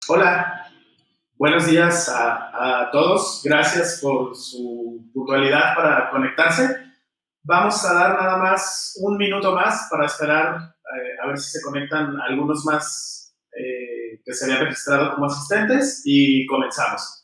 Hola, buenos días a todos. Gracias por su puntualidad para conectarse. Vamos a dar nada más un minuto más para esperar a ver si se conectan algunos más que se habían registrado como asistentes y comenzamos.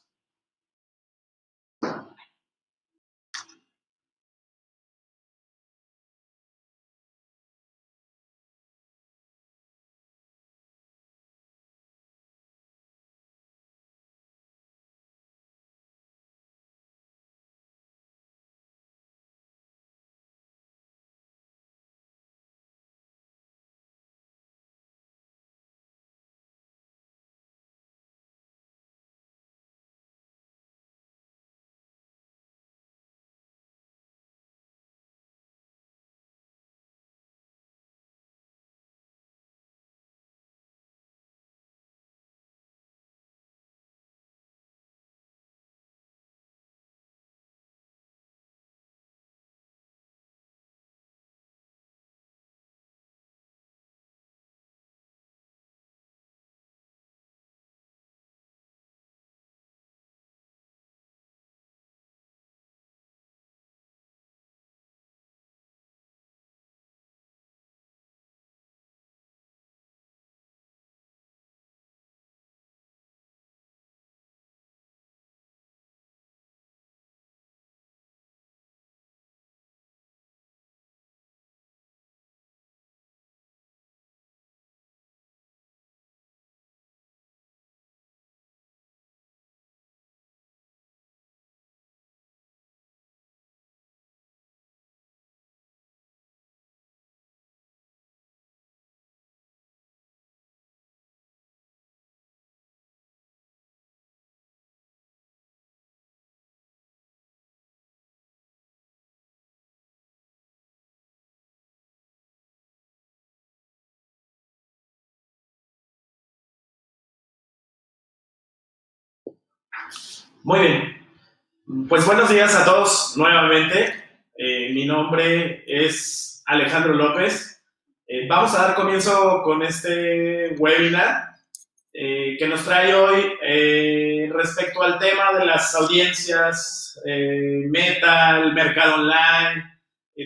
Muy bien, pues buenos días a todos nuevamente. Mi nombre es Alejandro López. Vamos a dar comienzo con este webinar que nos trae hoy respecto al tema de las audiencias, Meta, el mercado online,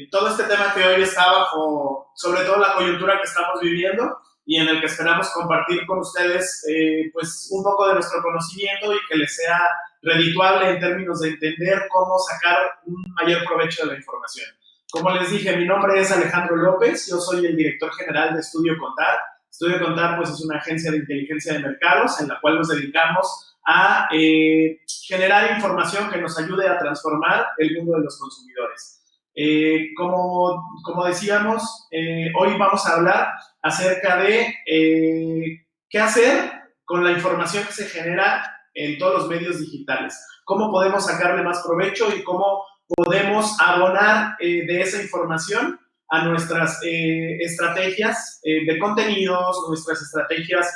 todo este tema que hoy está bajo, sobre todo la coyuntura que estamos viviendo y en el que esperamos compartir con ustedes pues un poco de nuestro conocimiento y que les sea redituable en términos de entender cómo sacar un mayor provecho de la información. Como les dije, mi nombre es Alejandro López, yo soy el director general de Estudio Contar. Estudio Contar pues, es una agencia de inteligencia de mercados en la cual nos dedicamos a generar información que nos ayude a transformar el mundo de los consumidores. Como decíamos, hoy vamos a hablar acerca de qué hacer con la información que se genera en todos los medios digitales. Cómo podemos sacarle más provecho y cómo podemos abonar de esa información a nuestras estrategias de contenidos, nuestras estrategias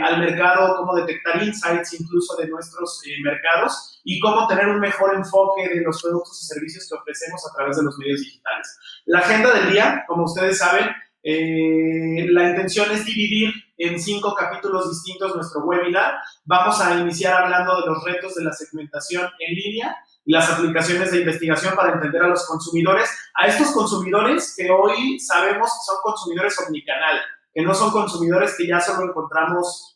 al mercado, cómo detectar insights incluso de nuestros mercados y cómo tener un mejor enfoque de los productos y servicios que ofrecemos a través de los medios digitales. La agenda del día, como ustedes saben, la intención es dividir en 5 capítulos distintos nuestro webinar. Vamos a iniciar hablando de los retos de la segmentación en línea y las aplicaciones de investigación para entender a los consumidores, a estos consumidores que hoy sabemos que son consumidores omnicanal, que no son consumidores que ya solo encontramos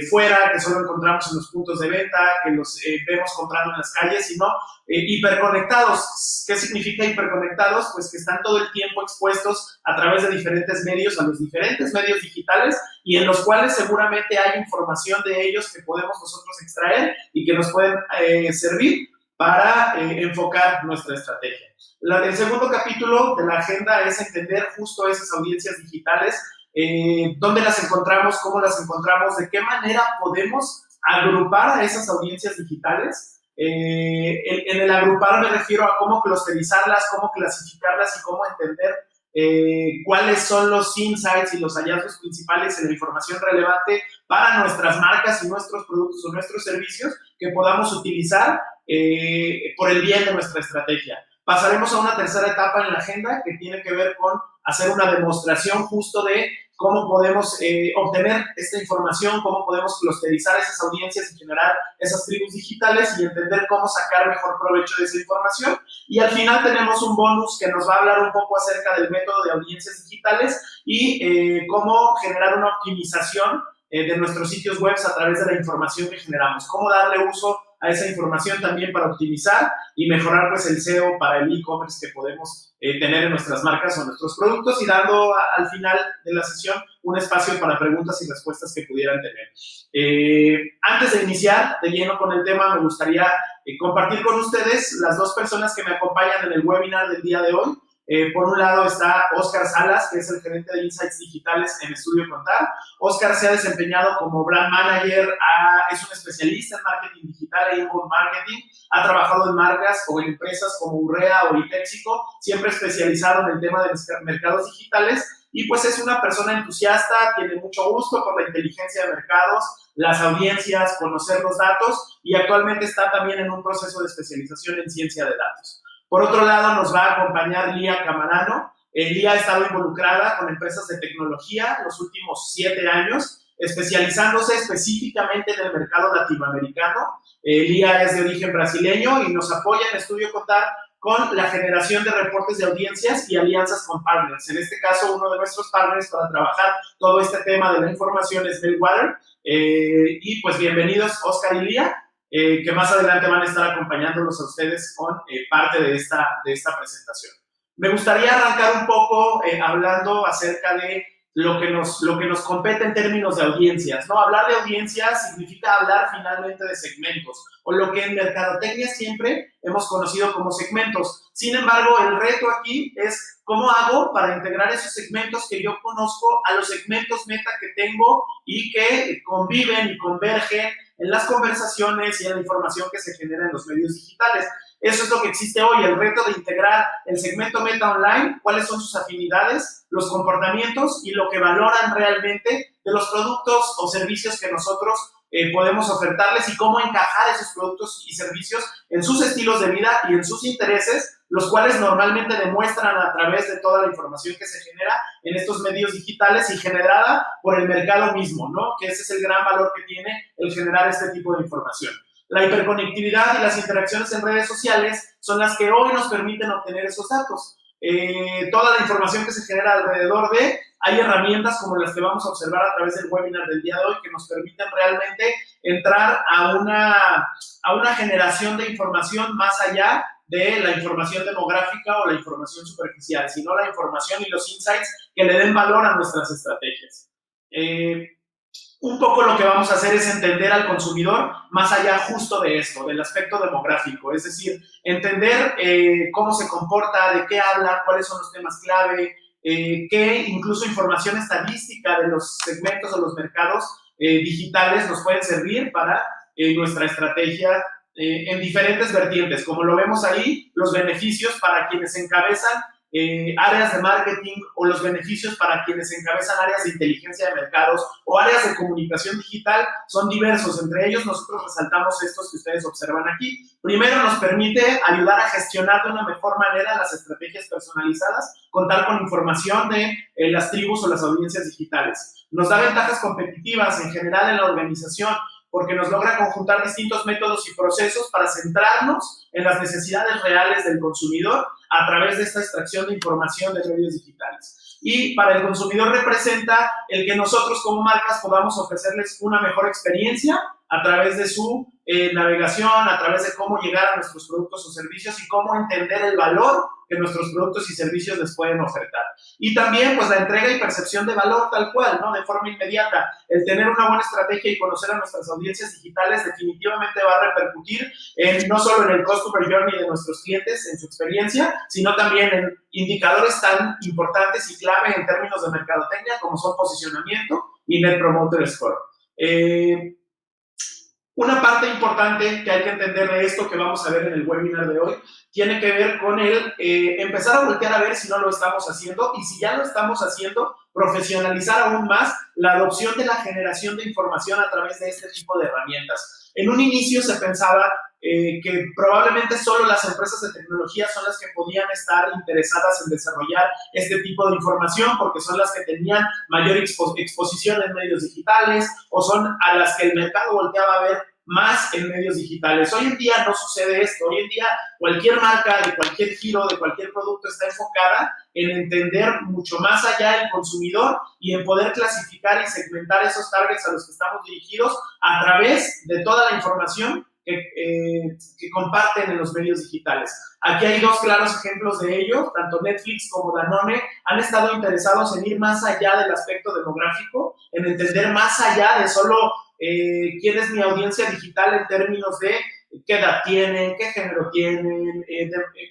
fuera, que solo encontramos en los puntos de venta, que los vemos comprando en las calles, sino hiperconectados. ¿Qué significa hiperconectados? Pues que están todo el tiempo expuestos a través de diferentes medios, a los diferentes medios digitales y en los cuales seguramente hay información de ellos que podemos nosotros extraer y que nos pueden servir para enfocar nuestra estrategia. El segundo capítulo de la agenda es entender justo esas audiencias digitales, dónde las encontramos, cómo las encontramos, de qué manera podemos agrupar a esas audiencias digitales. En el agrupar me refiero a cómo clusterizarlas, cómo clasificarlas y cómo entender cuáles son los insights y los hallazgos principales en la información relevante para nuestras marcas y nuestros productos o nuestros servicios que podamos utilizar por el bien de nuestra estrategia. Pasaremos a una tercera etapa en la agenda que tiene que ver con hacer una demostración justo de cómo podemos obtener esta información, cómo podemos clusterizar esas audiencias y generar esas tribus digitales y entender cómo sacar mejor provecho de esa información. Y al final tenemos un bonus que nos va a hablar un poco acerca del método de audiencias digitales y cómo generar una optimización de nuestros sitios web a través de la información que generamos, cómo darle uso a esa información también para optimizar y mejorar pues el SEO para el e-commerce que podemos tener en nuestras marcas o nuestros productos, y dando al final de la sesión un espacio para preguntas y respuestas que pudieran tener. Antes de iniciar de lleno con el tema, me gustaría compartir con ustedes las dos personas que me acompañan en el webinar del día de hoy. Por un lado está Oscar Salas, que es el gerente de Insights Digitales en Estudio Contar. Oscar se ha desempeñado como brand manager, es un especialista en marketing digital e inbound marketing, ha trabajado en marcas o en empresas como Urrea o Itéxico, siempre especializado en el tema de mercados digitales, y pues es una persona entusiasta, tiene mucho gusto por la inteligencia de mercados, las audiencias, conocer los datos, y actualmente está también en un proceso de especialización en ciencia de datos. Por otro lado, nos va a acompañar Lía Camarano. Lía ha estado involucrada con empresas de tecnología los últimos 7 años, especializándose específicamente en el mercado latinoamericano. Lía es de origen brasileño y nos apoya en Estudio Contar con la generación de reportes de audiencias y alianzas con partners. En este caso, uno de nuestros partners para trabajar todo este tema de la información es Bellwether. Y pues bienvenidos, Oscar y Lía. Que más adelante van a estar acompañándolos a ustedes con parte de esta presentación. Me gustaría arrancar un poco hablando acerca de lo que nos compete en términos de audiencias, ¿no? Hablar de audiencias significa hablar finalmente de segmentos, o lo que en mercadotecnia siempre hemos conocido como segmentos. Sin embargo, el reto aquí es cómo hago para integrar esos segmentos que yo conozco a los segmentos meta que tengo y que conviven y convergen en las conversaciones y en la información que se genera en los medios digitales. Eso es lo que existe hoy, el reto de integrar el segmento meta online, cuáles son sus afinidades, los comportamientos y lo que valoran realmente de los productos o servicios que nosotros podemos ofertarles, y cómo encajar esos productos y servicios en sus estilos de vida y en sus intereses, los cuales normalmente demuestran a través de toda la información que se genera en estos medios digitales y generada por el mercado mismo, ¿no? Que ese es el gran valor que tiene el generar este tipo de información. La hiperconectividad y las interacciones en redes sociales son las que hoy nos permiten obtener esos datos. Toda la información que se genera alrededor de, hay herramientas como las que vamos a observar a través del webinar del día de hoy que nos permiten realmente entrar a una generación de información más allá de la información demográfica o la información superficial, sino la información y los insights que le den valor a nuestras estrategias. Un poco lo que vamos a hacer es entender al consumidor más allá justo de esto, del aspecto demográfico, es decir, entender cómo se comporta, de qué habla, cuáles son los temas clave, qué incluso información estadística de los segmentos o los mercados digitales nos pueden servir para nuestra estrategia en diferentes vertientes. Como lo vemos ahí, los beneficios para quienes encabezan áreas de marketing, o los beneficios para quienes encabezan áreas de inteligencia de mercados o áreas de comunicación digital son diversos. Entre ellos nosotros resaltamos estos que ustedes observan aquí. Primero, nos permite ayudar a gestionar de una mejor manera las estrategias personalizadas, contar con información de las tribus o las audiencias digitales. Nos da ventajas competitivas en general en la organización, porque nos logra conjuntar distintos métodos y procesos para centrarnos en las necesidades reales del consumidor a través de esta extracción de información de medios digitales. Y para el consumidor representa el que nosotros como marcas podamos ofrecerles una mejor experiencia a través de su navegación, a través de cómo llegar a nuestros productos o servicios y cómo entender el valor que nuestros productos y servicios les pueden ofertar. Y también, pues, la entrega y percepción de valor tal cual, ¿no? De forma inmediata. El tener una buena estrategia y conocer a nuestras audiencias digitales definitivamente va a repercutir no solo en el customer journey de nuestros clientes, en su experiencia, sino también en indicadores tan importantes y clave en términos de mercadotecnia como son posicionamiento y Net Promoter Score. Una parte importante que hay que entender de esto que vamos a ver en el webinar de hoy tiene que ver con el empezar a voltear a ver si no lo estamos haciendo, y si ya lo estamos haciendo, profesionalizar aún más la adopción de la generación de información a través de este tipo de herramientas. En un inicio se pensaba que probablemente solo las empresas de tecnología son las que podían estar interesadas en desarrollar este tipo de información porque son las que tenían mayor exposición en medios digitales o son a las que el mercado volteaba a ver más en medios digitales. Hoy en día no sucede esto. Hoy en día cualquier marca de cualquier giro, de cualquier producto está enfocada en entender mucho más allá el consumidor y en poder clasificar y segmentar esos targets a los que estamos dirigidos a través de toda la información que comparten en los medios digitales. Aquí hay dos claros ejemplos de ello. Tanto Netflix como Danone han estado interesados en ir más allá del aspecto demográfico, en entender más allá de solo quién es mi audiencia digital en términos de qué edad tienen, qué género tienen,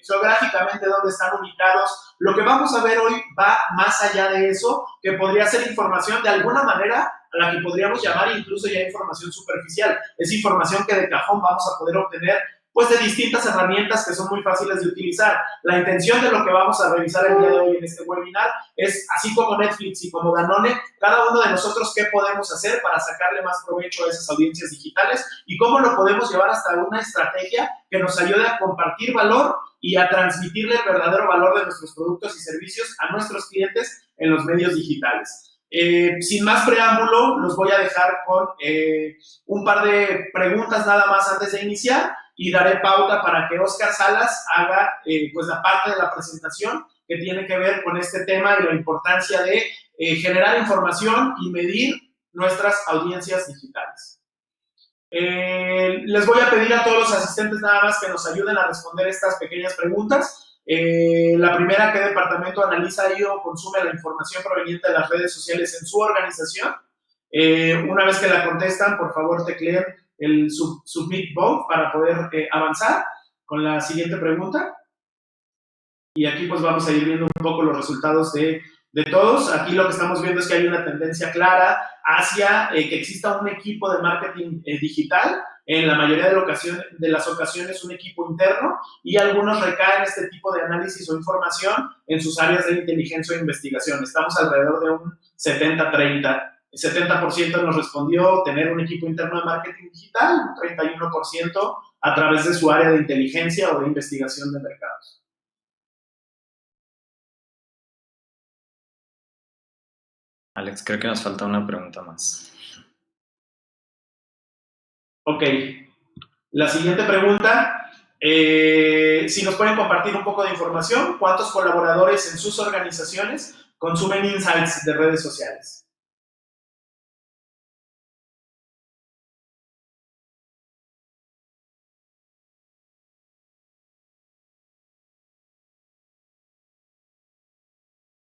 geográficamente dónde están ubicados. Lo que vamos a ver hoy va más allá de eso, que podría ser información de alguna manera a la que podríamos llamar incluso ya información superficial. Es información que de cajón vamos a poder obtener pues de distintas herramientas que son muy fáciles de utilizar. La intención de lo que vamos a revisar el día de hoy en este webinar es, así como Netflix y como Danone, cada uno de nosotros qué podemos hacer para sacarle más provecho a esas audiencias digitales y cómo lo podemos llevar hasta una estrategia que nos ayude a compartir valor y a transmitirle el verdadero valor de nuestros productos y servicios a nuestros clientes en los medios digitales. Sin más preámbulo, los voy a dejar con un par de preguntas nada más antes de iniciar y daré pauta para que Oscar Salas haga pues la parte de la presentación que tiene que ver con este tema y la importancia de generar información y medir nuestras audiencias digitales. Les voy a pedir a todos los asistentes nada más que nos ayuden a responder estas pequeñas preguntas. La primera, ¿qué departamento analiza y o consume la información proveniente de las redes sociales en su organización? Una vez que la contestan, por favor tecleen el submit vote para poder avanzar con la siguiente pregunta. Y aquí pues vamos a ir viendo un poco los resultados de todos. Aquí lo que estamos viendo es que hay una tendencia clara hacia que exista un equipo de marketing digital, en la mayoría de las ocasiones un equipo interno, y algunos recaen este tipo de análisis o información en sus áreas de inteligencia o investigación. Estamos alrededor de un 70-30. El 70% nos respondió tener un equipo interno de marketing digital, un 31% a través de su área de inteligencia o de investigación de mercados. Alex, creo que nos falta una pregunta más. Ok. La siguiente pregunta, si nos pueden compartir un poco de información, ¿cuántos colaboradores en sus organizaciones consumen insights de redes sociales?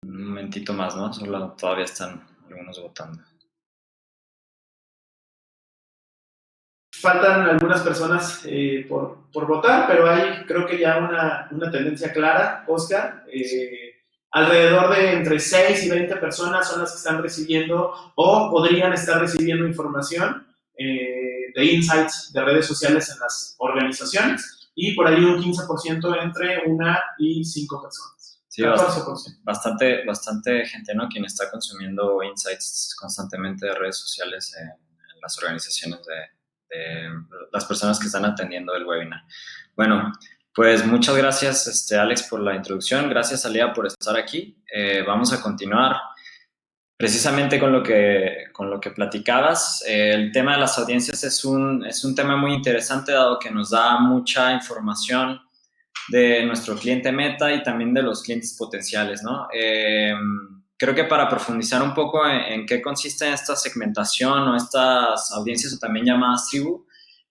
Un momentito más, ¿no? Solo todavía están algunos votando. Faltan algunas personas por votar, pero hay creo que ya una tendencia clara, Oscar. Alrededor de entre 6 y 20 personas son las que están recibiendo o podrían estar recibiendo información de insights de redes sociales en las organizaciones, y por ahí un 15% entre 1 y 5 personas. Sí, 14%. Bastante gente, ¿no? Quien está consumiendo insights constantemente de redes sociales en las organizaciones de las personas que están atendiendo el webinar. Bueno, pues muchas gracias, Alex, por la introducción. Gracias, Alia, por estar aquí. Vamos a continuar precisamente con lo que platicabas. El tema de las audiencias es un tema muy interesante, dado que nos da mucha información de nuestro cliente meta y también de los clientes potenciales, ¿no? Creo que para profundizar un poco en qué consiste esta segmentación o estas audiencias o también llamadas tribu,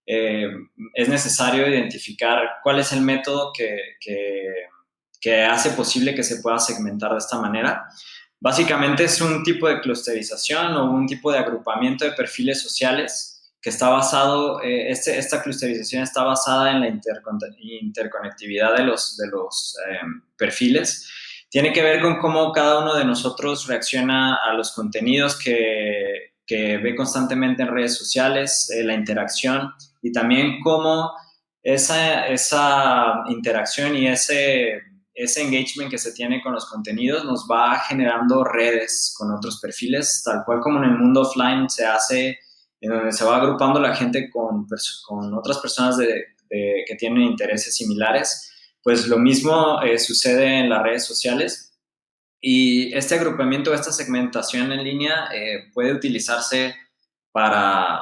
es necesario identificar cuál es el método que hace posible que se pueda segmentar de esta manera. Básicamente es un tipo de clusterización o un tipo de agrupamiento de perfiles sociales que está basado, esta clusterización está basada en la interconectividad de los perfiles. Tiene que ver con cómo cada uno de nosotros reacciona a los contenidos que ve constantemente en redes sociales, la interacción, y también cómo esa interacción y ese engagement que se tiene con los contenidos nos va generando redes con otros perfiles, tal cual como en el mundo offline se hace, en donde se va agrupando la gente con otras personas de que tienen intereses similares. Pues lo mismo sucede en las redes sociales. Y este agrupamiento, esta segmentación en línea puede utilizarse para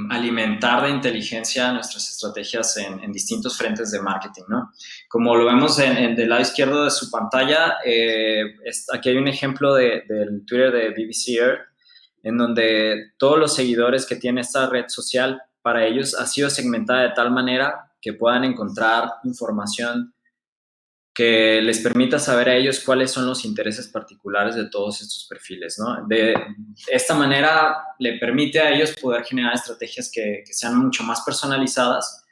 alimentar de inteligencia nuestras estrategias en distintos frentes de marketing, ¿no? Como lo vemos del lado izquierdo de su pantalla, aquí hay un ejemplo del Twitter de BBC Earth, en donde todos los seguidores que tiene esta red social, para ellos ha sido segmentada de tal manera que puedan encontrar información que les permita saber a ellos cuáles son los intereses particulares de todos estos perfiles, ¿no? De esta manera le permite a ellos poder generar estrategias que sean mucho más personalizadas,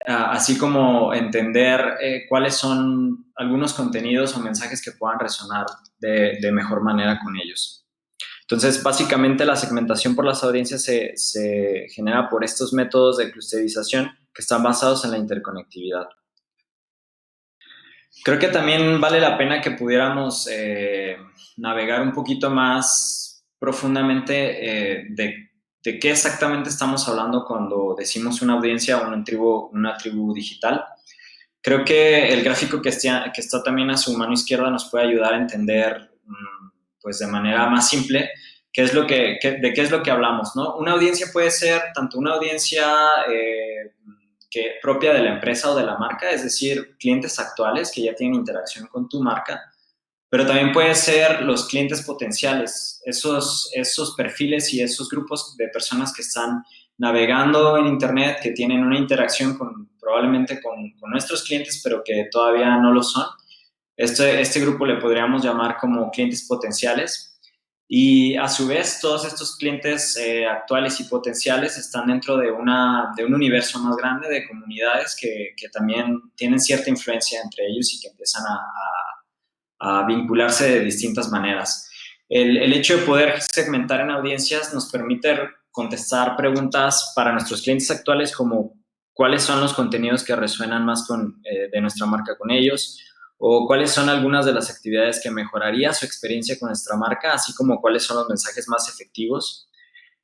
así como entender cuáles son algunos contenidos o mensajes que puedan resonar de mejor manera con ellos. Entonces, básicamente la segmentación por las audiencias se genera por estos métodos de clusterización que están basados en la interconectividad. Creo que también vale la pena que pudiéramos navegar un poquito más profundamente de qué exactamente estamos hablando cuando decimos una audiencia o una tribu digital. Creo que el gráfico que está también a su mano izquierda nos puede ayudar a entender pues de manera más simple de qué es lo que hablamos, ¿no? Una audiencia puede ser tanto una audiencia propia de la empresa o de la marca, es decir, clientes actuales que ya tienen interacción con tu marca, pero también pueden ser los clientes potenciales, esos perfiles y esos grupos de personas que están navegando en Internet, que tienen una interacción probablemente con nuestros clientes, pero que todavía no lo son. Este grupo le podríamos llamar como clientes potenciales. Y a su vez, todos estos clientes actuales y potenciales están dentro de un universo más grande de comunidades que también tienen cierta influencia entre ellos y que empiezan a vincularse de distintas maneras. El hecho de poder segmentar en audiencias nos permite contestar preguntas para nuestros clientes actuales como cuáles son los contenidos que resuenan más de nuestra marca con ellos, o cuáles son algunas de las actividades que mejoraría su experiencia con nuestra marca, así como cuáles son los mensajes más efectivos.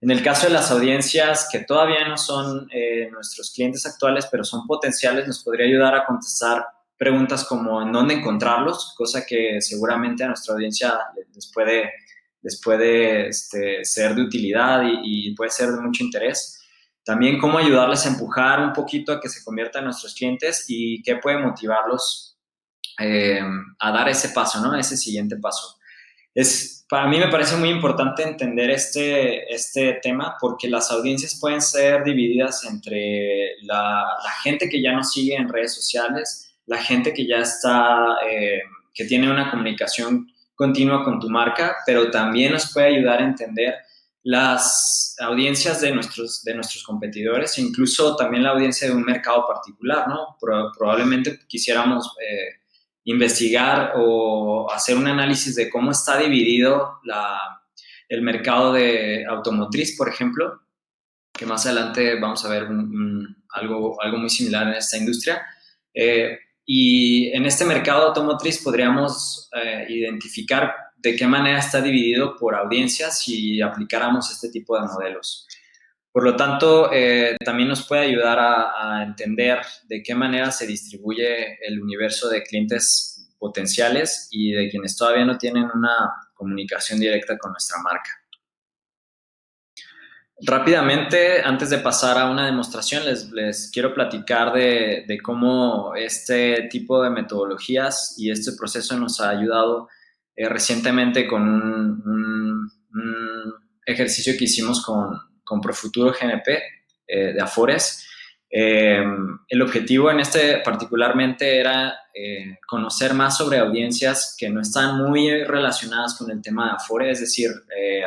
En el caso de las audiencias que todavía no son nuestros clientes actuales, pero son potenciales, nos podría ayudar a contestar preguntas como en dónde encontrarlos, cosa que seguramente a nuestra audiencia les puede ser de utilidad y puede ser de mucho interés. También cómo ayudarles a empujar un poquito a que se conviertan en nuestros clientes y qué puede motivarlos a dar ese paso, ¿no? Ese siguiente paso. Para mí me parece muy importante entender este tema porque las audiencias pueden ser divididas entre la gente que ya nos sigue en redes sociales, la gente que ya que tiene una comunicación continua con tu marca, pero también nos puede ayudar a entender las audiencias de nuestros competidores e incluso también la audiencia de un mercado particular, ¿no? Probablemente quisiéramos investigar o hacer un análisis de cómo está dividido el mercado de automotriz, por ejemplo, que más adelante vamos a ver algo muy similar en esta industria. Y en este mercado automotriz podríamos identificar de qué manera está dividido por audiencias si aplicáramos este tipo de modelos. Por lo tanto, también nos puede ayudar a entender de qué manera se distribuye el universo de clientes potenciales y de quienes todavía no tienen una comunicación directa con nuestra marca. Rápidamente, antes de pasar a una demostración, les quiero platicar de cómo este tipo de metodologías y este proceso nos ha ayudado recientemente con un ejercicio que hicimos con Profuturo GNP de Afores. El objetivo en particularmente era conocer más sobre audiencias que no están muy relacionadas con el tema de Afore, es decir,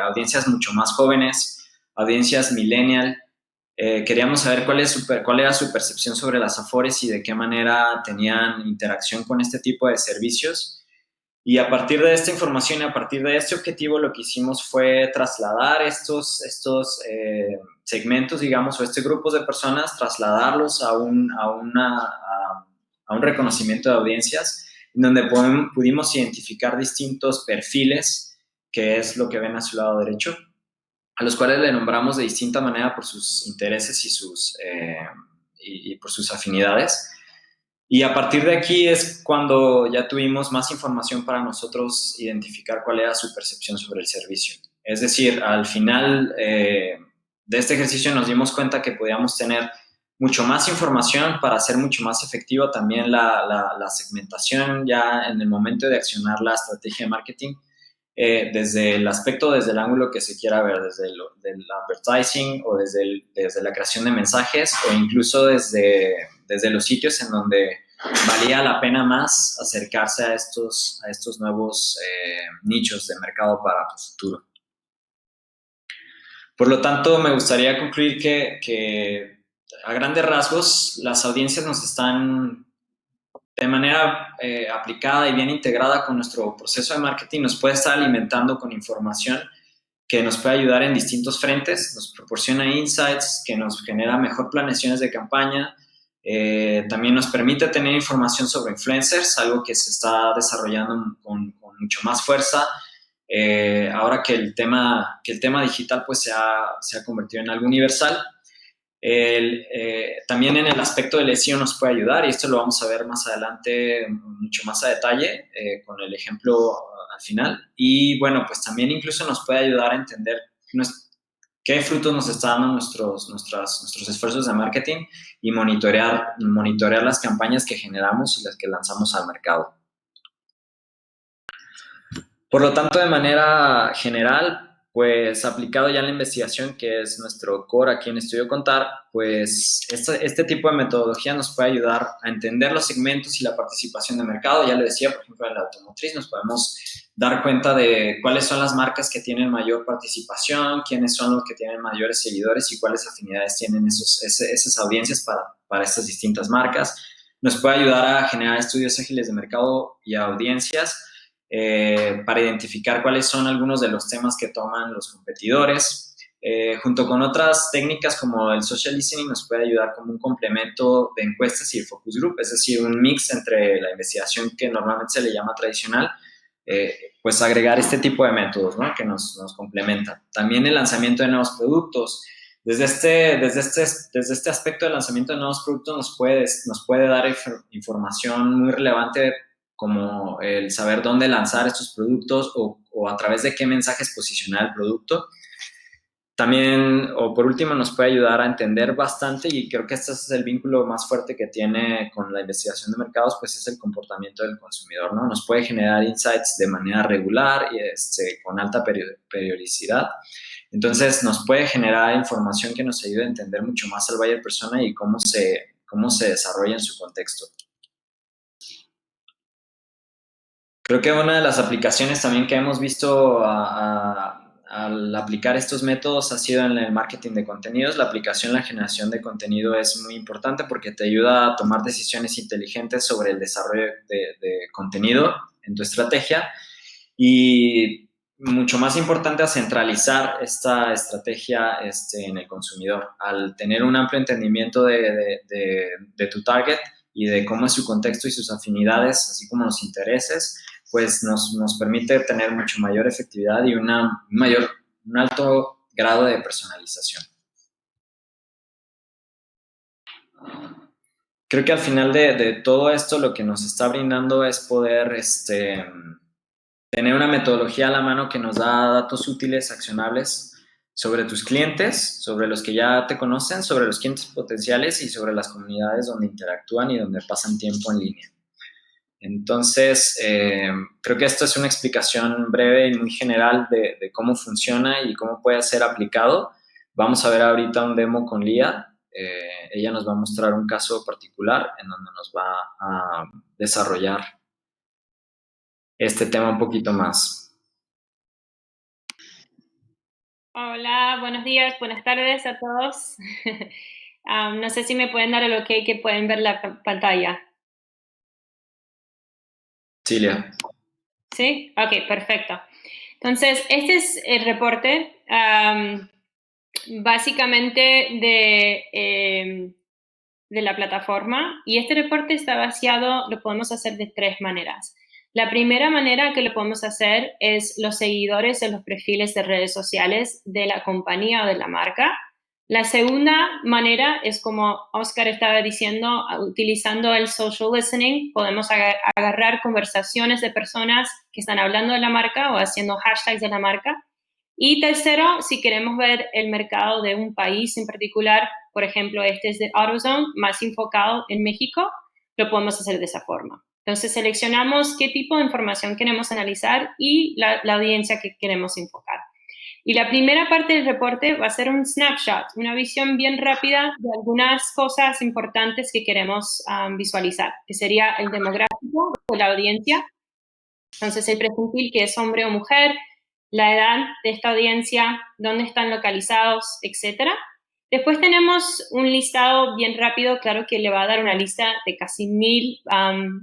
audiencias mucho más jóvenes, audiencias millennial. Queríamos saber cuál era su percepción sobre las Afores y de qué manera tenían interacción con este tipo de servicios. Y a partir de esta información y a partir de este objetivo, lo que hicimos fue trasladar estos segmentos, digamos, o estos grupos de personas, trasladarlos a un reconocimiento de audiencias, en donde pudimos identificar distintos perfiles, que es lo que ven a su lado derecho, a los cuales le nombramos de distinta manera por sus intereses y por sus afinidades. Y a partir de aquí es cuando ya tuvimos más información para nosotros identificar cuál era su percepción sobre el servicio. Es decir, al final de este ejercicio nos dimos cuenta que podíamos tener mucho más información para hacer mucho más efectiva también la segmentación ya en el momento de accionar la estrategia de marketing, desde el aspecto, desde el ángulo que se quiera ver, desde el advertising o desde la creación de mensajes o incluso desde los sitios en donde valía la pena más acercarse a estos nuevos nichos de mercado para el futuro. Por lo tanto, me gustaría concluir que a grandes rasgos las audiencias nos están de manera aplicada y bien integrada con nuestro proceso de marketing, nos puede estar alimentando con información que nos puede ayudar en distintos frentes, nos proporciona insights, que nos genera mejor planeaciones de campaña, también nos permite tener información sobre influencers, algo que se está desarrollando con mucho más fuerza, ahora que el tema digital pues se ha convertido en algo universal. También en el aspecto del SEO nos puede ayudar y esto lo vamos a ver más adelante mucho más a detalle con el ejemplo al final. Y bueno, pues también incluso nos puede ayudar a entender qué frutos nos están dando nuestros esfuerzos de marketing y monitorear las campañas que generamos y las que lanzamos al mercado. Por lo tanto, de manera general, pues aplicado ya en la investigación, que es nuestro core aquí en Estudio Contar, pues este tipo de metodología nos puede ayudar a entender los segmentos y la participación de mercado. Ya lo decía, por ejemplo, en la automotriz nos podemos dar cuenta de cuáles son las marcas que tienen mayor participación, quiénes son los que tienen mayores seguidores y cuáles afinidades tienen esas audiencias para estas distintas marcas. Nos puede ayudar a generar estudios ágiles de mercado y audiencias, para identificar cuáles son algunos de los temas que toman los competidores. Junto con otras técnicas como el social listening nos puede ayudar como un complemento de encuestas y el focus group, es decir, un mix entre la investigación que normalmente se le llama tradicional, pues agregar este tipo de métodos, ¿no?, que nos complementan. También el lanzamiento de nuevos productos. Desde este aspecto del lanzamiento de nuevos productos nos puede dar información muy relevante, como el saber dónde lanzar estos productos o a través de qué mensajes posicionar el producto. También, o por último, nos puede ayudar a entender bastante, y creo que este es el vínculo más fuerte que tiene con la investigación de mercados, pues es el comportamiento del consumidor, ¿no? Nos puede generar insights de manera regular y con alta periodicidad. Entonces, nos puede generar información que nos ayude a entender mucho más al buyer persona y cómo se desarrolla en su contexto. Creo que una de las aplicaciones también que hemos visto al aplicar estos métodos ha sido en el marketing de contenidos. La generación de contenido es muy importante porque te ayuda a tomar decisiones inteligentes sobre el desarrollo de contenido en tu estrategia y, mucho más importante, a centralizar esta estrategia en el consumidor. Al tener un amplio entendimiento de tu target y de cómo es su contexto y sus afinidades, así como los intereses, pues nos permite tener mucho mayor efectividad y un alto grado de personalización. Creo que al final de todo esto lo que nos está brindando es poder tener una metodología a la mano que nos da datos útiles, accionables sobre tus clientes, sobre los que ya te conocen, sobre los clientes potenciales y sobre las comunidades donde interactúan y donde pasan tiempo en línea. Entonces, creo que esto es una explicación breve y muy general de cómo funciona y cómo puede ser aplicado. Vamos a ver ahorita un demo con Lía. Ella nos va a mostrar un caso particular en donde nos va a desarrollar este tema un poquito más. Hola, buenos días, buenas tardes a todos. No sé si me pueden dar el ok que pueden ver la pantalla. Cilia. ¿Sí? Ok, perfecto. Entonces, este es el reporte básicamente de la plataforma, y este reporte está vaciado, lo podemos hacer de 3 maneras. La primera manera que lo podemos hacer es los seguidores en los perfiles de redes sociales de la compañía o de la marca. La segunda manera es como Oscar estaba diciendo, utilizando el social listening, podemos agarrar conversaciones de personas que están hablando de la marca o haciendo hashtags de la marca. Y tercero, si queremos ver el mercado de un país en particular, por ejemplo, este es de AutoZone, más enfocado en México, lo podemos hacer de esa forma. Entonces seleccionamos qué tipo de información queremos analizar y la audiencia que queremos enfocar. Y la primera parte del reporte va a ser un snapshot, una visión bien rápida de algunas cosas importantes que queremos visualizar, que sería el demográfico de la audiencia. Entonces, el presentil, que es hombre o mujer, la edad de esta audiencia, dónde están localizados, etc. Después tenemos un listado bien rápido, claro que le va a dar una lista de casi 1000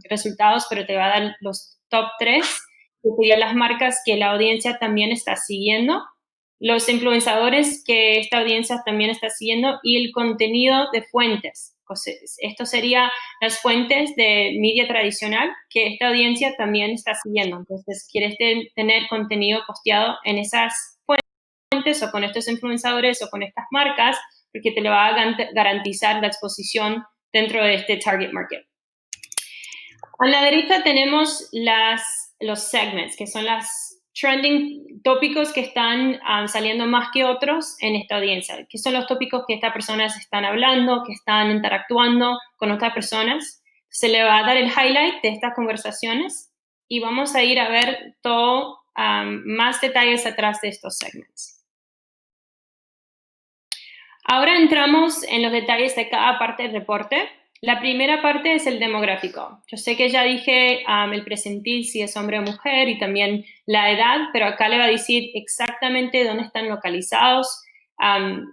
resultados, pero te va a dar los top 3, que serían las marcas que la audiencia también está siguiendo, los influenciadores que esta audiencia también está siguiendo y el contenido de fuentes. Esto sería las fuentes de media tradicional que esta audiencia también está siguiendo. Entonces, quieres tener contenido posteado en esas fuentes o con estos influenciadores o con estas marcas, porque te le va a garantizar la exposición dentro de este target market. A la derecha tenemos los segments, que son las trending tópicos que están saliendo más que otros en esta audiencia, que son los tópicos que estas personas están hablando, que están interactuando con otras personas. Se le va a dar el highlight de estas conversaciones y vamos a ir a ver todo, más detalles atrás de estos segments. Ahora entramos en los detalles de cada parte del reporte. La primera parte es el demográfico. Yo sé que ya dije el presentil, si es hombre o mujer, y también la edad, pero acá le va a decir exactamente dónde están localizados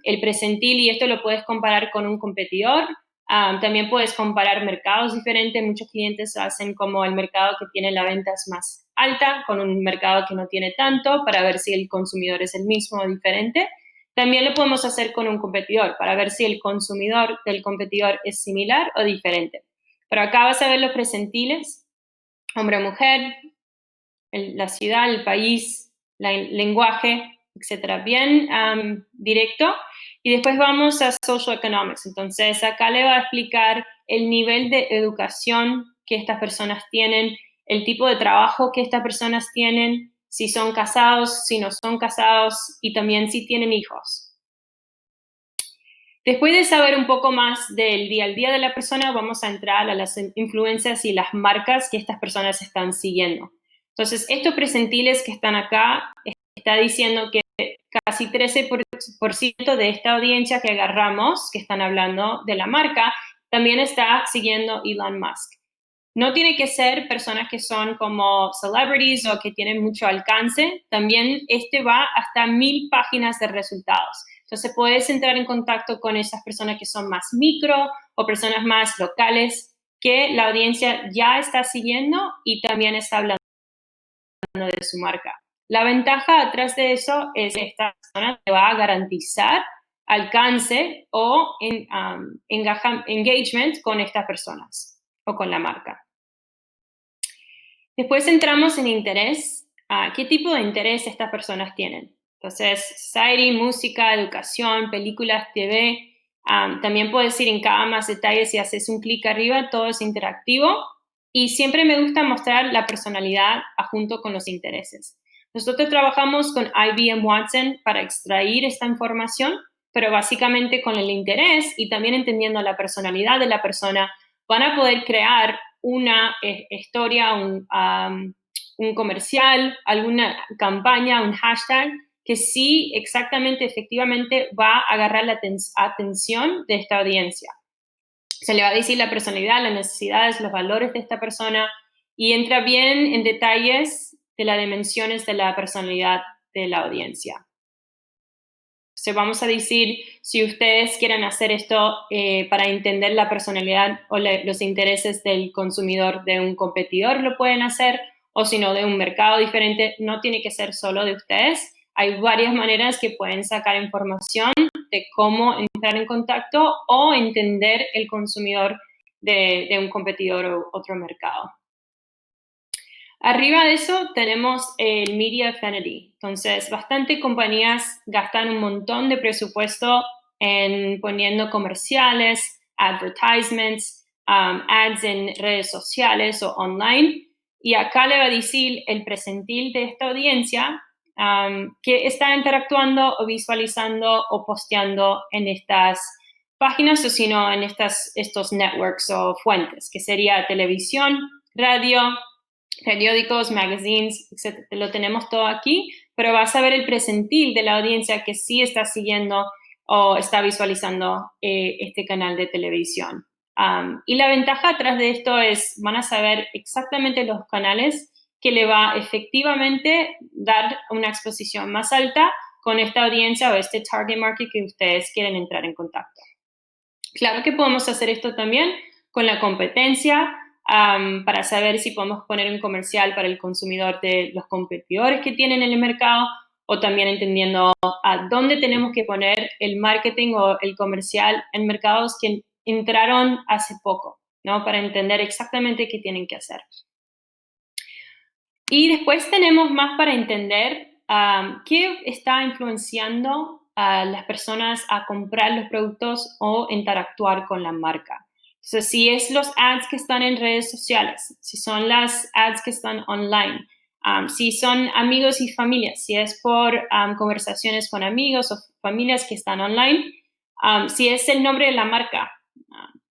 el presentil, y esto lo puedes comparar con un competidor. También puedes comparar mercados diferentes. Muchos clientes hacen como el mercado que tiene la venta es más alta con un mercado que no tiene tanto, para ver si el consumidor es el mismo o diferente. También lo podemos hacer con un competidor para ver si el consumidor del competidor es similar o diferente. Pero acá vas a ver los presentiles, hombre o mujer, la ciudad, el país, el lenguaje, etcétera. Bien directo. Y después vamos a social economics. Entonces, acá le va a explicar el nivel de educación que estas personas tienen, el tipo de trabajo que estas personas tienen, si son casados, si no son casados y también si tienen hijos. Después de saber un poco más del día al día de la persona, vamos a entrar a las influencias y las marcas que estas personas están siguiendo. Entonces, estos presentiles que están acá, está diciendo que casi 13% de esta audiencia que agarramos, que están hablando de la marca, también está siguiendo Elon Musk. No tiene que ser personas que son como celebrities o que tienen mucho alcance. También va hasta 1000 páginas de resultados. Entonces puedes entrar en contacto con esas personas que son más micro o personas más locales que la audiencia ya está siguiendo y también está hablando de su marca. La ventaja atrás de eso es que esta persona te va a garantizar alcance o engagement con estas personas o con la marca. Después entramos en interés. ¿Qué tipo de interés estas personas tienen? Entonces, society, música, educación, películas, TV. También puedes ir en cada más detalles si haces un clic arriba, todo es interactivo. Y siempre me gusta mostrar la personalidad junto con los intereses. Nosotros trabajamos con IBM Watson para extraer esta información, pero básicamente con el interés y también entendiendo la personalidad de la persona, van a poder crear una historia, un comercial, alguna campaña, un hashtag que sí exactamente, efectivamente va a agarrar la atención de esta audiencia. Se le va a decir la personalidad, las necesidades, los valores de esta persona y entra bien en detalles de las dimensiones de la personalidad de la audiencia. Entonces vamos a decir, si ustedes quieren hacer esto para entender la personalidad o los intereses del consumidor de un competidor, lo pueden hacer, o si no, de un mercado diferente, no tiene que ser solo de ustedes. Hay varias maneras que pueden sacar información de cómo entrar en contacto o entender el consumidor de un competidor o otro mercado. Arriba de eso tenemos el Media Affinity. Entonces, bastante compañías gastan un montón de presupuesto en poniendo comerciales, advertisements, ads en redes sociales o online. Y acá le va a decir el percentil de esta audiencia que está interactuando o visualizando o posteando en estas páginas o sino en estos networks o fuentes, que sería televisión, radio, periódicos, magazines, etc. Lo tenemos todo aquí, pero vas a ver el percentil de la audiencia que sí está siguiendo o está visualizando este canal de televisión. Y la ventaja atrás de esto es, van a saber exactamente los canales que le va a efectivamente dar una exposición más alta con esta audiencia o este target market que ustedes quieren entrar en contacto. Claro que podemos hacer esto también con la competencia para saber si podemos poner un comercial para el consumidor de los competidores que tienen en el mercado o también entendiendo a dónde tenemos que poner el marketing o el comercial en mercados que entraron hace poco, ¿no? Para entender exactamente qué tienen que hacer. Y después tenemos más para entender qué está influenciando a las personas a comprar los productos o interactuar con la marca. Entonces, si es los ads que están en redes sociales, si son las ads que están online, si son amigos y familias, si es por conversaciones con amigos o familias que están online, si es el nombre de la marca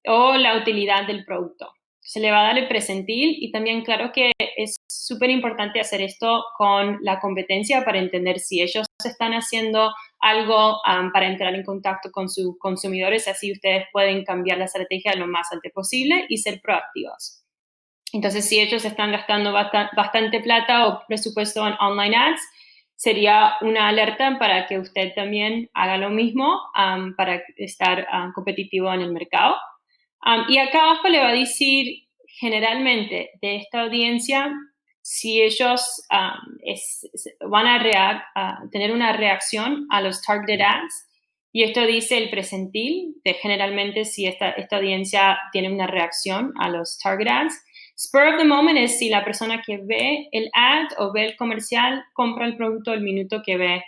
o la utilidad del producto. Se le va a dar el percentil y también claro que es súper importante hacer esto con la competencia para entender si ellos están haciendo algo para entrar en contacto con sus consumidores, así ustedes pueden cambiar la estrategia lo más antes posible y ser proactivos. Entonces, si ellos están gastando bastante plata o presupuesto en online ads, sería una alerta para que usted también haga lo mismo para estar competitivo en el mercado. Y acá abajo le va a decir generalmente de esta audiencia si ellos van a tener una reacción a los targeted ads. Y esto dice el percentil de generalmente si esta audiencia tiene una reacción a los target ads. Spur of the moment es si la persona que ve el ad o ve el comercial compra el producto el minuto que ve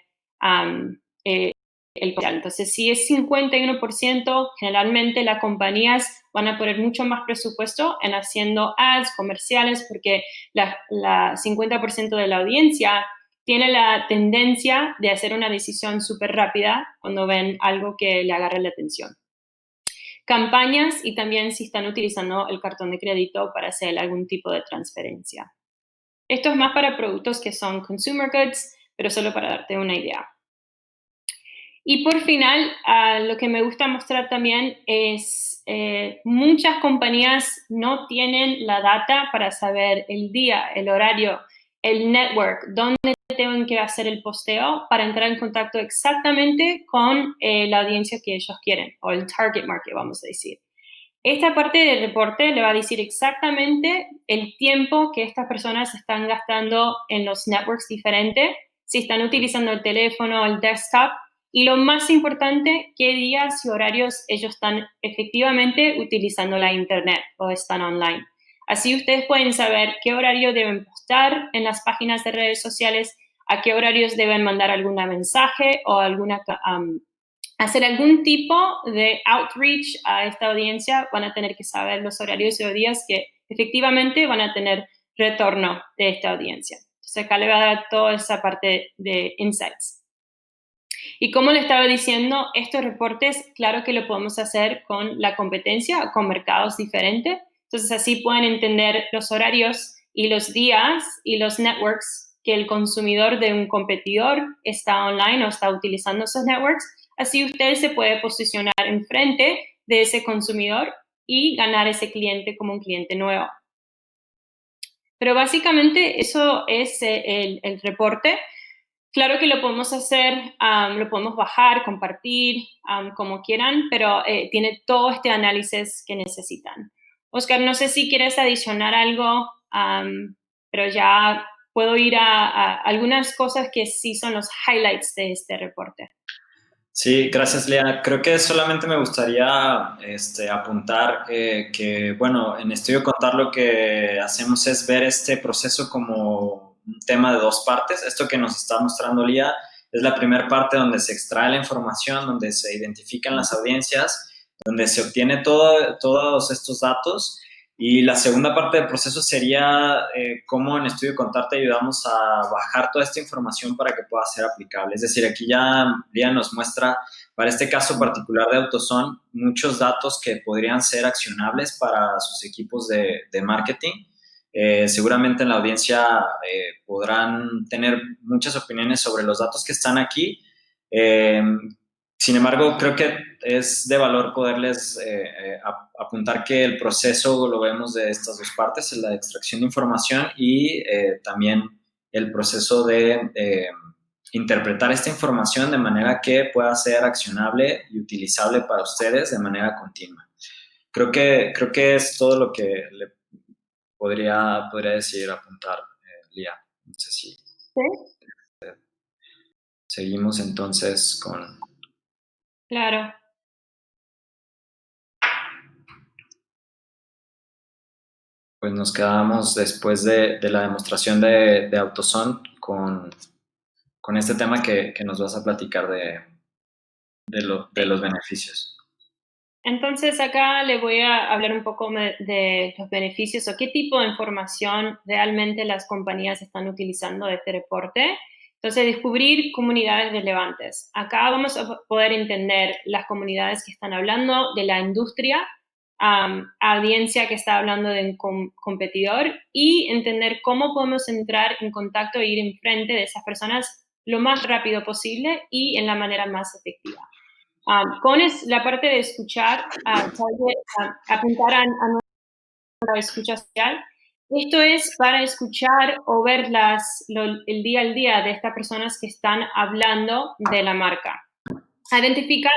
el comercial. Entonces, si es 51%, generalmente las compañías van a poner mucho más presupuesto en haciendo ads, comerciales, porque la 50% de la audiencia tiene la tendencia de hacer una decisión súper rápida cuando ven algo que le agarre la atención. Campañas y también si están utilizando el cartón de crédito para hacer algún tipo de transferencia. Esto es más para productos que son consumer goods, pero solo para darte una idea. Y por final, lo que me gusta mostrar también es muchas compañías no tienen la data para saber el día, el horario, el network, dónde tienen que hacer el posteo para entrar en contacto exactamente con la audiencia que ellos quieren, o el target market, vamos a decir. Esta parte del reporte le va a decir exactamente el tiempo que estas personas están gastando en los networks diferentes, si están utilizando el teléfono, el desktop, y lo más importante, qué días y horarios ellos están efectivamente utilizando la internet o están online. Así ustedes pueden saber qué horario deben postar en las páginas de redes sociales, a qué horarios deben mandar algún mensaje o hacer algún tipo de outreach a esta audiencia. Van a tener que saber los horarios y los días que efectivamente van a tener retorno de esta audiencia. Entonces acá le va a dar toda esa parte de insights. Y como le estaba diciendo, estos reportes, claro que lo podemos hacer con la competencia o con mercados diferentes. Entonces, así pueden entender los horarios y los días y los networks que el consumidor de un competidor está online o está utilizando esos networks. Así usted se puede posicionar enfrente de ese consumidor y ganar ese cliente como un cliente nuevo. Pero básicamente eso es el reporte. Claro que lo podemos hacer, lo podemos bajar, compartir, como quieran, pero tiene todo este análisis que necesitan. Oscar, no sé si quieres adicionar algo, pero ya puedo ir a algunas cosas que sí son los highlights de este reporte. Sí, gracias, Lea. Creo que solamente me gustaría apuntar que, bueno, en Estudio Contar lo que hacemos es ver este proceso como un tema de dos partes. Esto que nos está mostrando Lea es la primera parte donde se extrae la información, donde se identifican las audiencias, donde se obtiene todos estos datos. Y la segunda parte del proceso sería cómo en Estudio Contar te ayudamos a bajar toda esta información para que pueda ser aplicable. Es decir, aquí ya Lía nos muestra, para este caso particular de AutoZone, muchos datos que podrían ser accionables para sus equipos de marketing. Seguramente en la audiencia podrán tener muchas opiniones sobre los datos que están aquí. Sin embargo, creo que es de valor poderles apuntar que el proceso lo vemos de estas dos partes, la extracción de información y también el proceso de interpretar esta información de manera que pueda ser accionable y utilizable para ustedes de manera continua. Creo que es todo lo que le podría decir, apuntar, Lía. No sé si ¿Sí? Seguimos entonces con... Claro. Pues nos quedamos después de la demostración de AutoZone con este tema que nos vas a platicar de los beneficios. Entonces acá le voy a hablar un poco de los beneficios o qué tipo de información realmente las compañías están utilizando de este reporte. Entonces, descubrir comunidades relevantes. Acá vamos a poder entender las comunidades que están hablando de la industria, audiencia que está hablando de un competidor y entender cómo podemos entrar en contacto e ir enfrente de esas personas lo más rápido posible y en la manera más efectiva. Con la parte de escuchar, apuntar a nuestra escucha social. Esto es para escuchar o ver el día al día de estas personas que están hablando de la marca. Identificar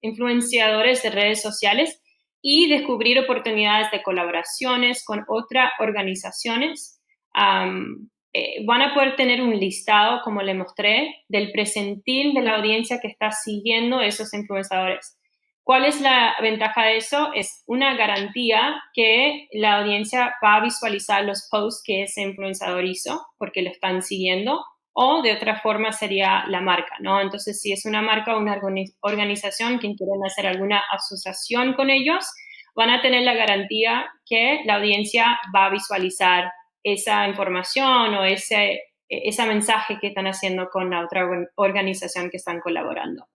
influenciadores de redes sociales y descubrir oportunidades de colaboraciones con otras organizaciones. Van a poder tener un listado, como le mostré, del presentil de la audiencia que está siguiendo esos influenciadores. ¿Cuál es la ventaja de eso? Es una garantía que la audiencia va a visualizar los posts que ese influenciador hizo porque lo están siguiendo, o de otra forma sería la marca, ¿no? Entonces, si es una marca o una organización que quieren hacer alguna asociación con ellos, van a tener la garantía que la audiencia va a visualizar esa información o ese mensaje que están haciendo con la otra organización que están colaborando.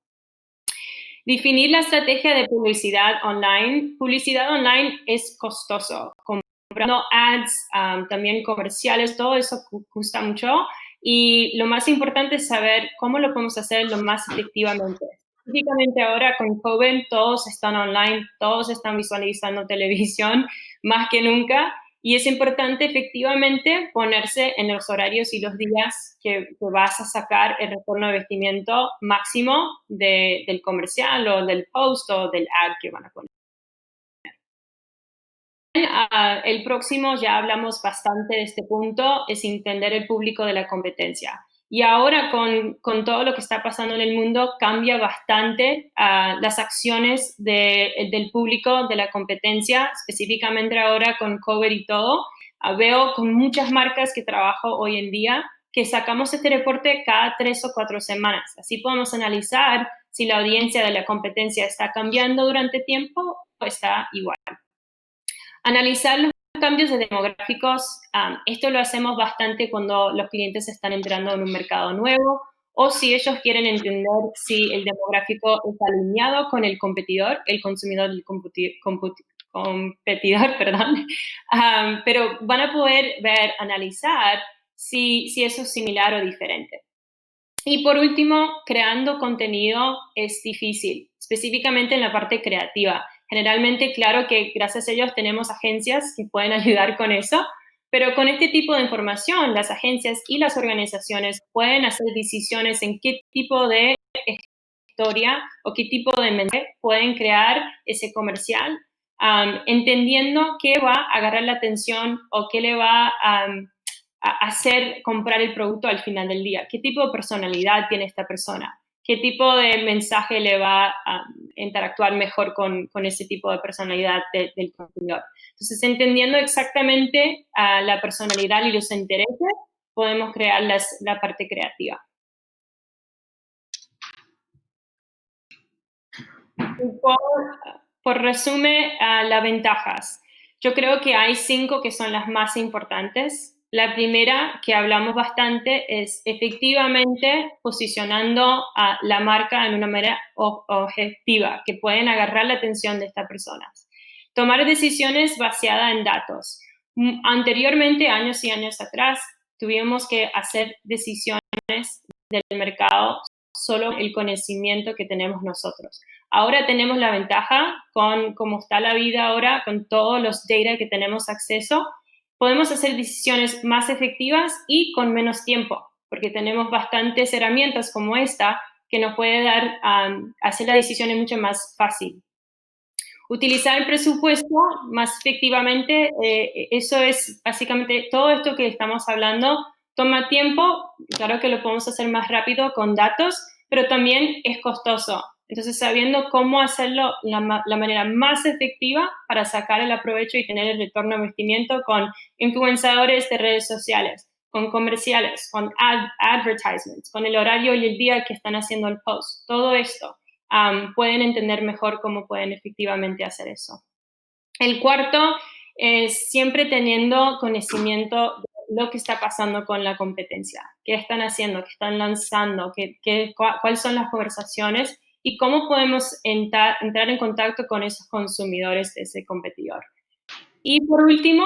Definir la estrategia de publicidad online. Publicidad online es costoso. Comprando ads, también comerciales, todo eso cuesta mucho. Y lo más importante es saber cómo lo podemos hacer lo más efectivamente. Específicamente ahora con COVID, todos están online, todos están visualizando televisión más que nunca. Y es importante efectivamente ponerse en los horarios y los días que vas a sacar el retorno de investimiento máximo del comercial o del post o del ad que van a poner. El próximo, ya hablamos bastante de este punto, es entender el público de la competencia. Y ahora con todo lo que está pasando en el mundo, cambia bastante las acciones del público de la competencia, específicamente ahora con COVID y todo. Veo con muchas marcas que trabajo hoy en día que sacamos este reporte cada 3 o 4 semanas. Así podemos analizar si la audiencia de la competencia está cambiando durante tiempo o está igual. Analizar los cambios de demográficos, esto lo hacemos bastante cuando los clientes están entrando en un mercado nuevo o si ellos quieren entender si el demográfico está alineado con el competidor, el consumidor del competidor, perdón. Pero van a poder analizar si eso es similar o diferente. Y por último, creando contenido es difícil, específicamente en la parte creativa. Generalmente, claro que gracias a ellos tenemos agencias que pueden ayudar con eso, pero con este tipo de información, las agencias y las organizaciones pueden hacer decisiones en qué tipo de historia o qué tipo de mensaje pueden crear ese comercial, entendiendo qué va a agarrar la atención o qué le va a hacer comprar el producto al final del día. ¿Qué tipo de personalidad tiene esta persona? ¿Qué tipo de mensaje le va a interactuar mejor con ese tipo de personalidad del consumidor? Entonces, entendiendo exactamente la personalidad y los intereses, podemos crear la parte creativa. Por, por resumen, las ventajas. Yo creo que hay 5 que son las más importantes. La primera, que hablamos bastante, es efectivamente posicionando a la marca en una manera objetiva, que pueden agarrar la atención de estas personas. Tomar decisiones basadas en datos. Anteriormente, años y años atrás, tuvimos que hacer decisiones del mercado solo el conocimiento que tenemos nosotros. Ahora tenemos la ventaja con cómo está la vida ahora, con todos los data que tenemos acceso, podemos hacer decisiones más efectivas y con menos tiempo, porque tenemos bastantes herramientas como esta que nos puede dar hacer las decisiones mucho más fácil. Utilizar el presupuesto más efectivamente, eso es básicamente todo esto que estamos hablando, toma tiempo, claro que lo podemos hacer más rápido con datos, pero también es costoso. Entonces, sabiendo cómo hacerlo la manera más efectiva para sacar el aprovecho y tener el retorno de investimiento con influenciadores de redes sociales, con comerciales, con advertisements, con el horario y el día que están haciendo el post, todo esto. Pueden entender mejor cómo pueden efectivamente hacer eso. El cuarto es siempre teniendo conocimiento de lo que está pasando con la competencia, qué están haciendo, qué están lanzando, cuáles son las conversaciones y cómo podemos entrar en contacto con esos consumidores de ese competidor. Y por último,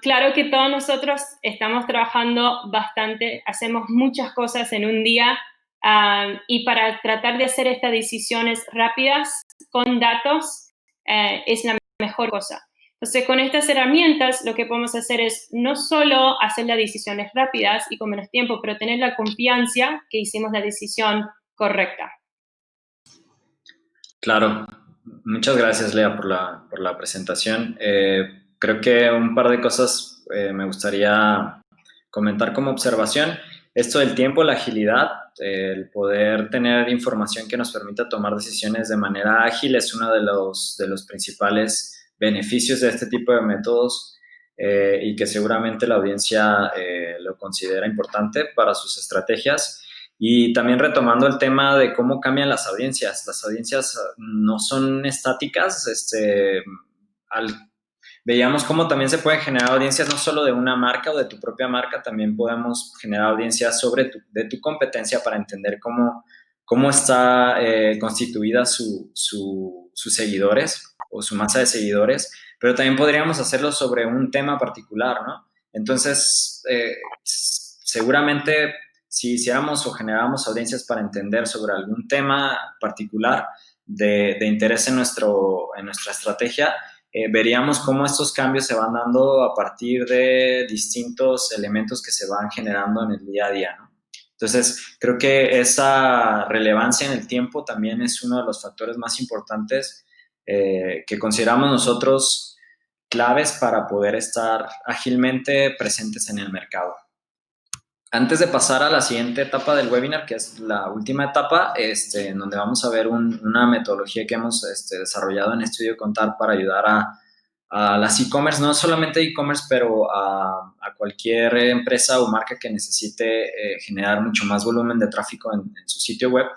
claro que todos nosotros estamos trabajando bastante, hacemos muchas cosas en un día y para tratar de hacer estas decisiones rápidas con datos es la mejor cosa. Entonces, con estas herramientas lo que podemos hacer es no solo hacer las decisiones rápidas y con menos tiempo, pero tener la confianza que hicimos la decisión correcta. Claro, muchas gracias Lea por la presentación. Creo que un par de cosas me gustaría comentar como observación. Esto del tiempo, la agilidad, el poder tener información que nos permita tomar decisiones de manera ágil es uno de los principales beneficios de este tipo de métodos y que seguramente la audiencia lo considera importante para sus estrategias. Y también retomando el tema de cómo cambian las audiencias no son estáticas, veíamos cómo también se pueden generar audiencias no solo de una marca o de tu propia marca, también podemos generar audiencias de tu competencia para entender cómo está constituida sus seguidores o su masa de seguidores, pero también podríamos hacerlo sobre un tema particular, ¿no? Entonces, seguramente si hiciéramos o generáramos audiencias para entender sobre algún tema particular de interés en nuestra estrategia, veríamos cómo estos cambios se van dando a partir de distintos elementos que se van generando en el día a día, ¿no? Entonces, creo que esa relevancia en el tiempo también es uno de los factores más importantes que consideramos nosotros claves para poder estar ágilmente presentes en el mercado. Antes de pasar a la siguiente etapa del webinar, que es la última etapa, en donde vamos a ver una metodología que hemos desarrollado en Estudio Contar para ayudar a las e-commerce, no solamente e-commerce, pero a cualquier empresa o marca que necesite generar mucho más volumen de tráfico en su sitio web.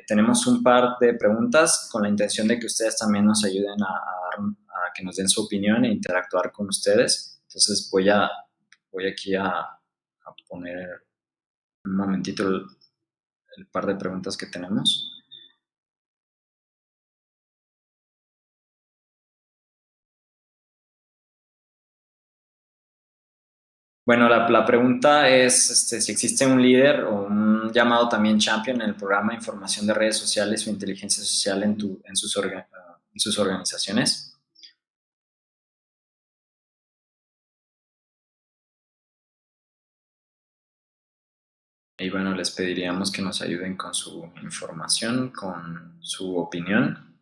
Tenemos un par de preguntas con la intención de que ustedes también nos ayuden a que nos den su opinión e interactuar con ustedes. Entonces voy aquí a poner un momentito el par de preguntas que tenemos. Bueno, la pregunta es si existe un líder o un llamado también champion en el programa de información de redes sociales o inteligencia social en sus organizaciones. Y bueno, les pediríamos que nos ayuden con su información, con su opinión.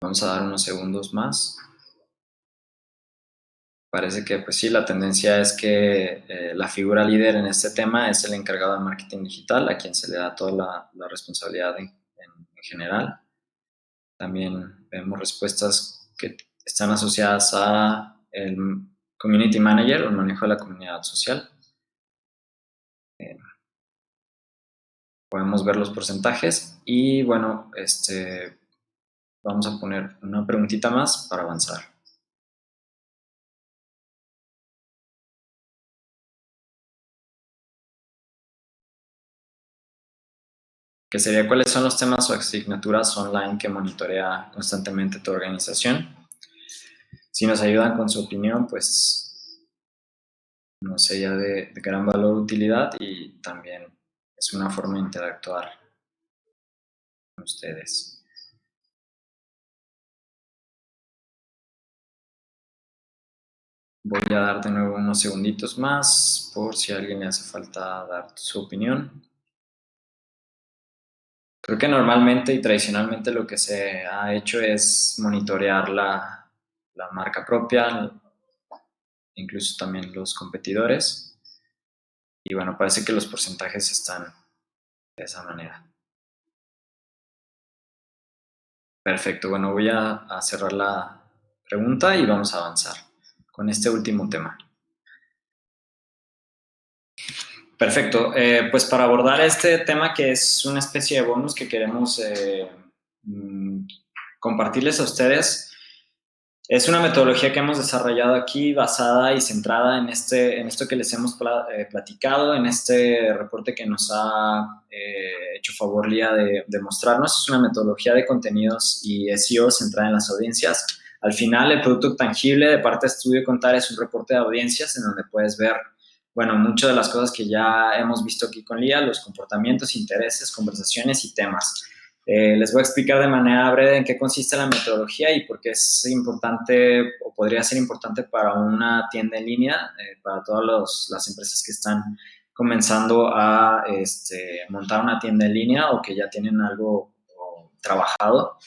Vamos a dar unos segundos más. Parece que pues sí, la tendencia es que la figura líder en este tema es el encargado de marketing digital, a quien se le da toda la responsabilidad en general. También vemos respuestas que están asociadas a el community manager o el manejo de la comunidad social. podemos ver los porcentajes y bueno, vamos a poner una preguntita más para avanzar. Que sería cuáles son los temas o asignaturas online que monitorea constantemente tu organización. Si nos ayudan con su opinión, pues no sería de gran valor utilidad y también es una forma de interactuar con ustedes. Voy a dar de nuevo unos segunditos más por si a alguien le hace falta dar su opinión. Creo que normalmente y tradicionalmente lo que se ha hecho es monitorear la marca propia, incluso también los competidores. Y bueno, parece que los porcentajes están de esa manera. Perfecto, bueno, voy a cerrar la pregunta y vamos a avanzar con este último tema. Perfecto, pues para abordar este tema que es una especie de bonus que queremos compartirles a ustedes, es una metodología que hemos desarrollado aquí basada y centrada en esto que les hemos platicado, en este reporte que nos ha hecho favor Lía de mostrarnos. Es una metodología de contenidos y SEO centrada en las audiencias. Al final, el producto tangible de parte de Estudio Contar es un reporte de audiencias en donde puedes ver, bueno, muchas de las cosas que ya hemos visto aquí con Lía, los comportamientos, intereses, conversaciones y temas. Les voy a explicar de manera breve en qué consiste la metodología y por qué es importante o podría ser importante para una tienda en línea, para todas las empresas que están comenzando a montar una tienda en línea o que ya tienen algo trabajado.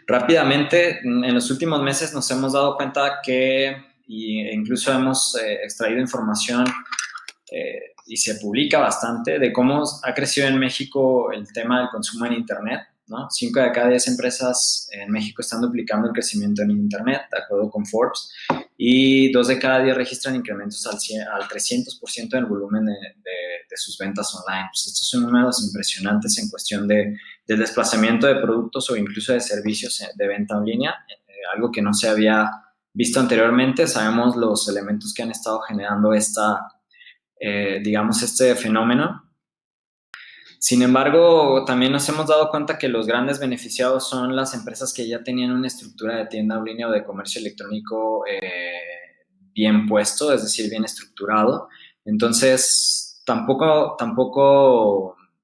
Rápidamente, en los últimos meses nos hemos dado cuenta que, e incluso hemos extraído información y se publica bastante de cómo ha crecido en México el tema del consumo en Internet, ¿no? 5 de cada 10 empresas en México están duplicando el crecimiento en Internet, de acuerdo con Forbes, y 2 de cada 10 registran incrementos al 300% en el volumen de sus ventas online. Pues estos son números impresionantes en cuestión del desplazamiento de productos o incluso de servicios de venta en línea, algo que no se había visto anteriormente. Sabemos los elementos que han estado generando este fenómeno. Sin embargo, también nos hemos dado cuenta que los grandes beneficiados son las empresas que ya tenían una estructura de tienda en línea o de comercio electrónico bien puesto, es decir, bien estructurado. Entonces, tampoco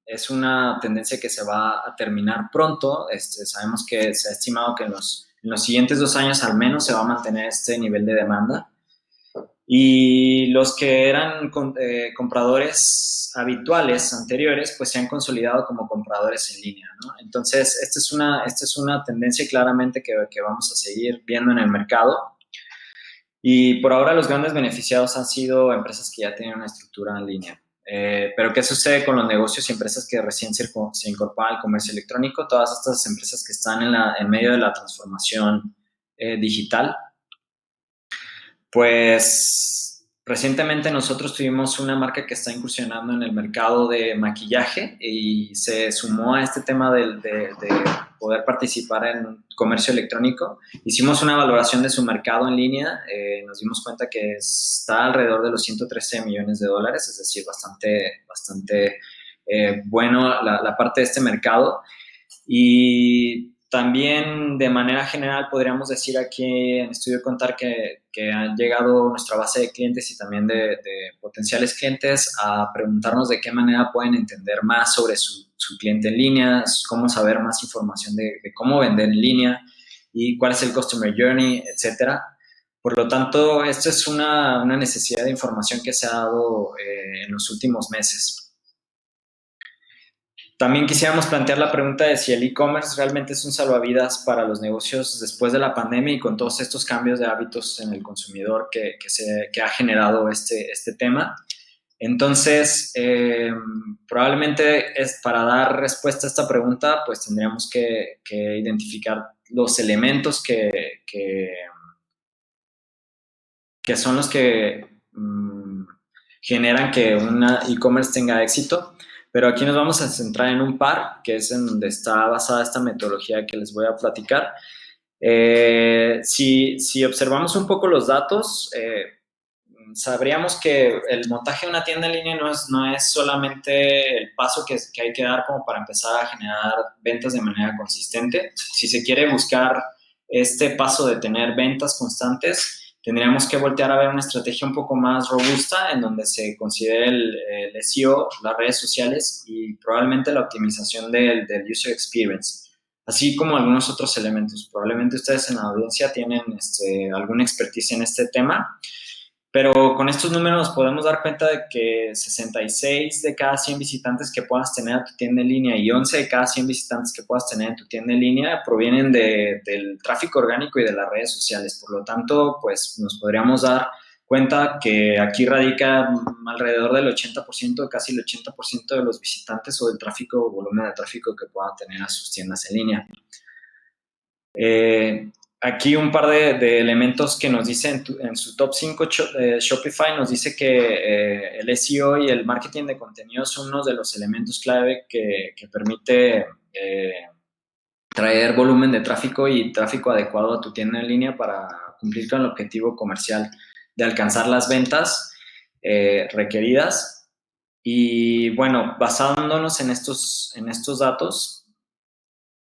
es una tendencia que se va a terminar pronto. Sabemos que se ha estimado que en los siguientes 2 años al menos se va a mantener este nivel de demanda. Y los que eran compradores habituales anteriores, pues se han consolidado como compradores en línea, ¿no? Entonces, esta es una tendencia claramente que vamos a seguir viendo en el mercado. Y por ahora los grandes beneficiados han sido empresas que ya tienen una estructura en línea. Pero ¿qué sucede con los negocios y empresas que recién se incorporan al comercio electrónico? Todas estas empresas que están en medio de la transformación digital. Pues recientemente nosotros tuvimos una marca que está incursionando en el mercado de maquillaje y se sumó a este tema de poder participar en comercio electrónico. Hicimos una valoración de su mercado en línea, nos dimos cuenta que está alrededor de los $113 millones, es decir, bastante bueno la parte de este mercado. Y también de manera general podríamos decir aquí en Estudio Contar que han llegado nuestra base de clientes y también de potenciales clientes a preguntarnos de qué manera pueden entender más sobre su cliente en línea, cómo saber más información de cómo vender en línea y cuál es el customer journey, etcétera. Por lo tanto, esto es una necesidad de información que se ha dado en los últimos meses. También quisiéramos plantear la pregunta de si el e-commerce realmente es un salvavidas para los negocios después de la pandemia y con todos estos cambios de hábitos en el consumidor que ha generado este tema. Entonces, probablemente para dar respuesta a esta pregunta, pues tendríamos que identificar los elementos que son los que generan que una e-commerce tenga éxito. pero aquí nos vamos a centrar en un par, que es en donde está basada esta metodología que les voy a platicar. Si observamos un poco los datos, sabríamos que el montaje de una tienda en línea no es solamente el paso que hay que dar como para empezar a generar ventas de manera consistente. Si se quiere buscar este paso de tener ventas constantes, tendríamos que voltear a ver una estrategia un poco más robusta en donde se considere el SEO, las redes sociales y probablemente la optimización del user experience, así como algunos otros elementos. Probablemente ustedes en la audiencia tienen alguna expertise en este tema, pero con estos números nos podemos dar cuenta de que 66 de cada 100 visitantes que puedas tener a tu tienda en línea y 11 de cada 100 visitantes que puedas tener en tu tienda en línea provienen del tráfico orgánico y de las redes sociales. Por lo tanto, pues nos podríamos dar cuenta que aquí radica alrededor del 80%, casi el 80% de los visitantes o del tráfico o volumen de tráfico que puedan tener a sus tiendas en línea. Aquí un par de elementos que nos dice en su top 5 Shopify, nos dice que el SEO y el marketing de contenido son uno de los elementos clave que permite traer volumen de tráfico y tráfico adecuado a tu tienda en línea para cumplir con el objetivo comercial de alcanzar las ventas requeridas. Y bueno, basándonos en estos datos,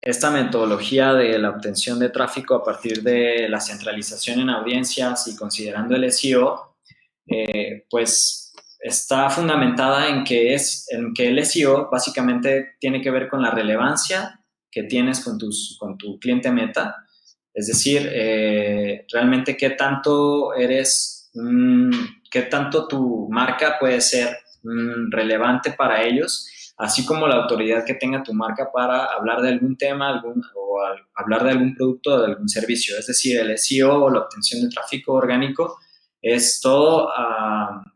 esta metodología de la obtención de tráfico a partir de la centralización en audiencias y considerando el SEO, pues está fundamentada en que el SEO básicamente tiene que ver con la relevancia que tienes con tu cliente meta, es decir, realmente qué tanto tu marca puede ser relevante para ellos, así como la autoridad que tenga tu marca para hablar de algún tema o hablar de algún producto o de algún servicio. Es decir, el SEO o la obtención de tráfico orgánico es todo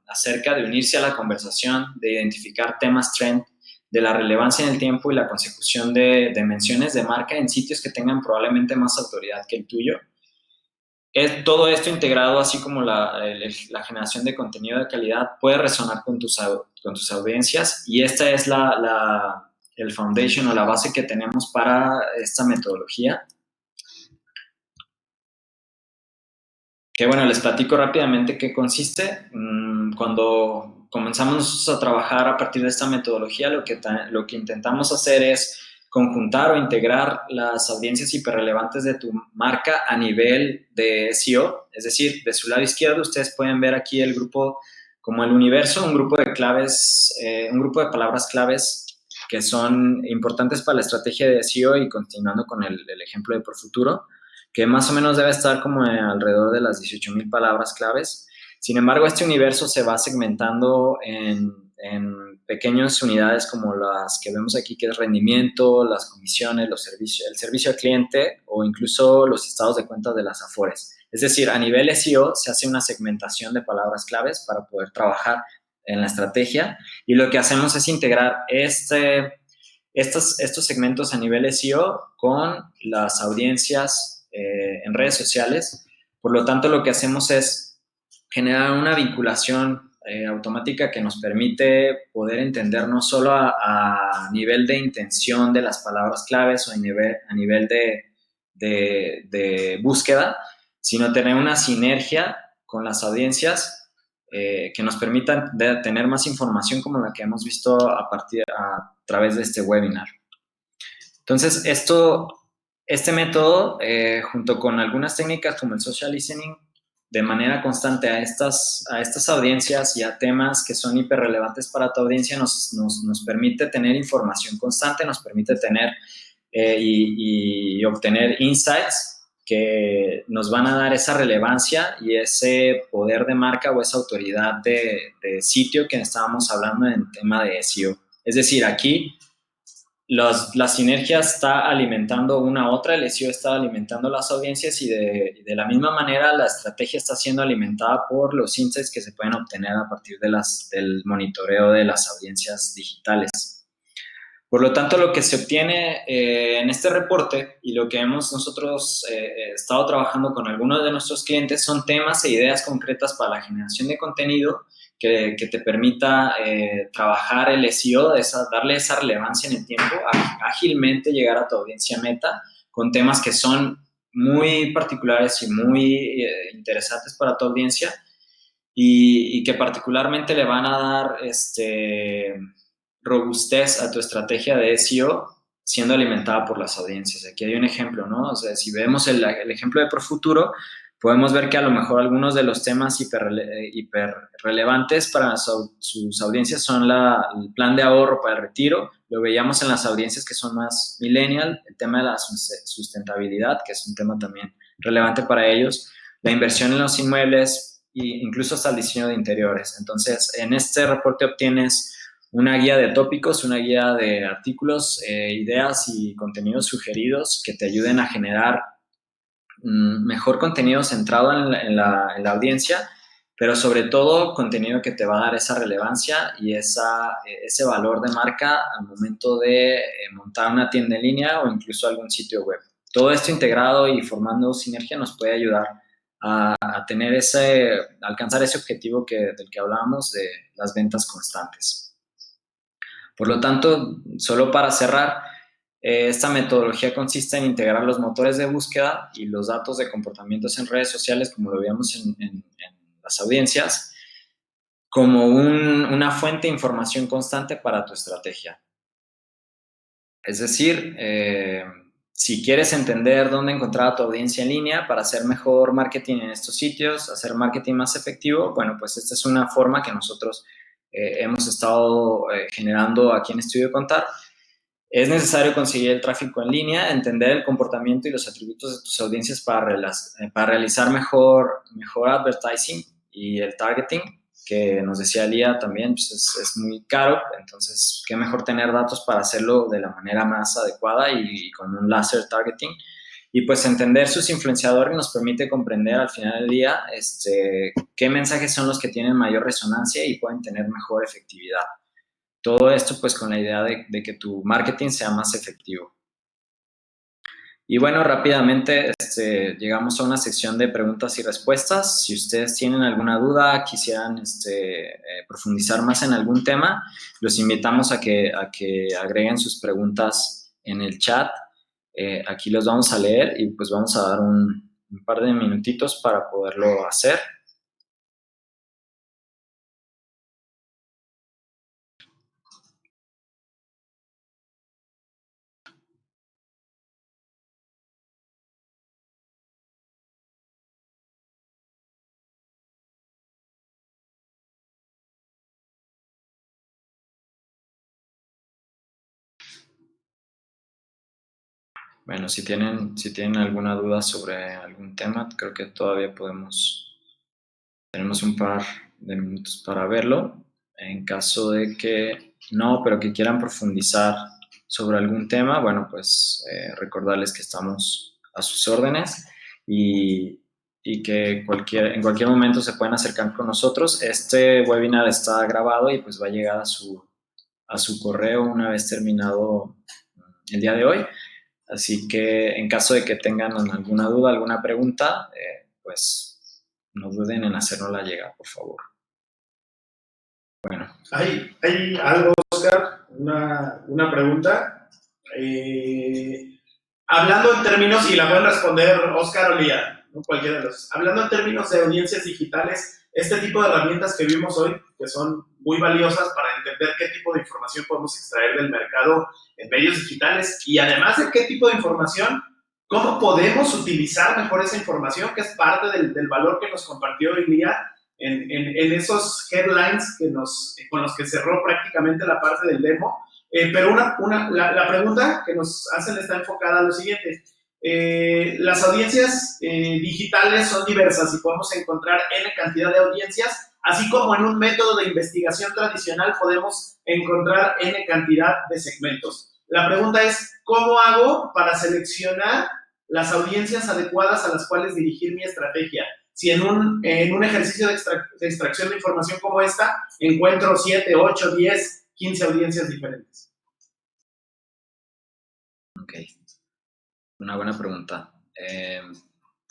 acerca de unirse a la conversación, de identificar temas trend, de la relevancia en el tiempo y la consecución de menciones de marca en sitios que tengan probablemente más autoridad que el tuyo. Todo esto integrado, así como la generación de contenido de calidad, puede resonar con tus audiencias, y esta es el foundation o la base que tenemos para esta metodología. Que bueno, les platico rápidamente qué consiste. Cuando comenzamos nosotros a trabajar a partir de esta metodología, lo que intentamos hacer es conjuntar o integrar las audiencias hiperrelevantes de tu marca a nivel de SEO. Es decir, de su lado izquierdo ustedes pueden ver aquí el grupo como el universo, un grupo de claves, un grupo de palabras claves que son importantes para la estrategia de SEO, y continuando con el ejemplo de Por Futuro, que más o menos debe estar como alrededor de las 18,000 palabras claves. Sin embargo, este universo se va segmentando en pequeñas unidades como las que vemos aquí, que es rendimiento, las comisiones, el servicio al cliente o incluso los estados de cuenta de las Afores. Es decir, a nivel SEO se hace una segmentación de palabras claves para poder trabajar en la estrategia, y lo que hacemos es integrar estos segmentos a nivel SEO con las audiencias en redes sociales. Por lo tanto, lo que hacemos es generar una vinculación automática que nos permite poder entender no solo a nivel de intención de las palabras claves o a nivel de búsqueda, sino tener una sinergia con las audiencias que nos permitan tener más información como la que hemos visto a través de este webinar. Entonces, este método, junto con algunas técnicas como el social listening, de manera constante a estas audiencias y a temas que son hiperrelevantes para tu audiencia, nos permite tener información constante, nos permite tener y obtener insights que nos van a dar esa relevancia y ese poder de marca o esa autoridad de sitio que estábamos hablando en tema de SEO. Es decir, aquí la sinergia está alimentando una a otra, el SEO está alimentando las audiencias, y de la misma manera la estrategia está siendo alimentada por los insights que se pueden obtener a partir del monitoreo de las audiencias digitales. Por lo tanto, lo que se obtiene en este reporte y lo que hemos nosotros estado trabajando con algunos de nuestros clientes son temas e ideas concretas para la generación de contenido que te permita trabajar el SEO, darle esa relevancia en el tiempo, ágilmente llegar a tu audiencia meta con temas que son muy particulares y muy interesantes para tu audiencia y que particularmente le van a dar robustez a tu estrategia de SEO siendo alimentada por las audiencias. Aquí hay un ejemplo, ¿no? O sea, si vemos el ejemplo de Profuturo, podemos ver que a lo mejor algunos de los temas hiper relevantes para sus audiencias son el plan de ahorro para el retiro. Lo veíamos en las audiencias que son más millennial, el tema de la sustentabilidad, que es un tema también relevante para ellos, la inversión en los inmuebles e incluso hasta el diseño de interiores. Entonces, en este reporte obtienes una guía de tópicos, una guía de artículos, ideas y contenidos sugeridos que te ayuden a generar mejor contenido centrado en la audiencia, pero sobre todo contenido que te va a dar esa relevancia y ese valor de marca al momento de montar una tienda en línea o incluso algún sitio web. Todo esto integrado y formando sinergia nos puede ayudar a alcanzar ese objetivo del que hablábamos de las ventas constantes. Por lo tanto, solo para cerrar, esta metodología consiste en integrar los motores de búsqueda y los datos de comportamientos en redes sociales, como lo veíamos en las audiencias, como una fuente de información constante para tu estrategia. Es decir, si quieres entender dónde encontrar a tu audiencia en línea para hacer mejor marketing en estos sitios, hacer marketing más efectivo, bueno, pues esta es una forma que nosotros hemos estado generando aquí en Estudio Contar. Es necesario conseguir el tráfico en línea, entender el comportamiento y los atributos de tus audiencias para realizar mejor advertising y el targeting, que nos decía Lía también, pues es muy caro, entonces qué mejor tener datos para hacerlo de la manera más adecuada y con un láser targeting. Y pues entender sus influenciadores nos permite comprender al final del día qué mensajes son los que tienen mayor resonancia y pueden tener mejor efectividad. Todo esto pues con la idea de que tu marketing sea más efectivo. Y bueno, rápidamente llegamos a una sección de preguntas y respuestas. Si ustedes tienen alguna duda, quisieran profundizar más en algún tema, los invitamos a que agreguen sus preguntas en el chat. Aquí los vamos a leer y pues vamos a dar un par de minutitos para poderlo hacer. Bueno, si tienen alguna duda sobre algún tema, creo que todavía tenemos un par de minutos para verlo. En caso de que no, pero que quieran profundizar sobre algún tema, bueno, pues recordarles que estamos a sus órdenes y que en cualquier momento se pueden acercar con nosotros. Este webinar está grabado y pues va a llegar a su correo una vez terminado el día de hoy. Así que en caso de que tengan alguna duda, alguna pregunta, pues no duden en hacérnosla llegar, por favor. Bueno. Hay algo, Oscar, una pregunta. Hablando en términos, y la pueden responder Oscar o Lía, ¿no? Cualquiera de los. Hablando en términos de audiencias digitales, este tipo de herramientas que vimos hoy, que son muy valiosas para entender qué tipo de información podemos extraer del mercado en medios digitales y además de qué tipo de información, cómo podemos utilizar mejor esa información, que es parte del valor que nos compartió hoy Lía en esos headlines con los que cerró prácticamente la parte del demo. Pero la pregunta que nos hacen está enfocada a lo siguiente. Las audiencias digitales son diversas y podemos encontrar N cantidad de audiencias, así como en un método de investigación tradicional podemos encontrar N cantidad de segmentos. La pregunta es, ¿cómo hago para seleccionar las audiencias adecuadas a las cuales dirigir mi estrategia? Si en un ejercicio de extracción de información como esta encuentro 7, 8, 10, 15 audiencias diferentes. Ok, una buena pregunta.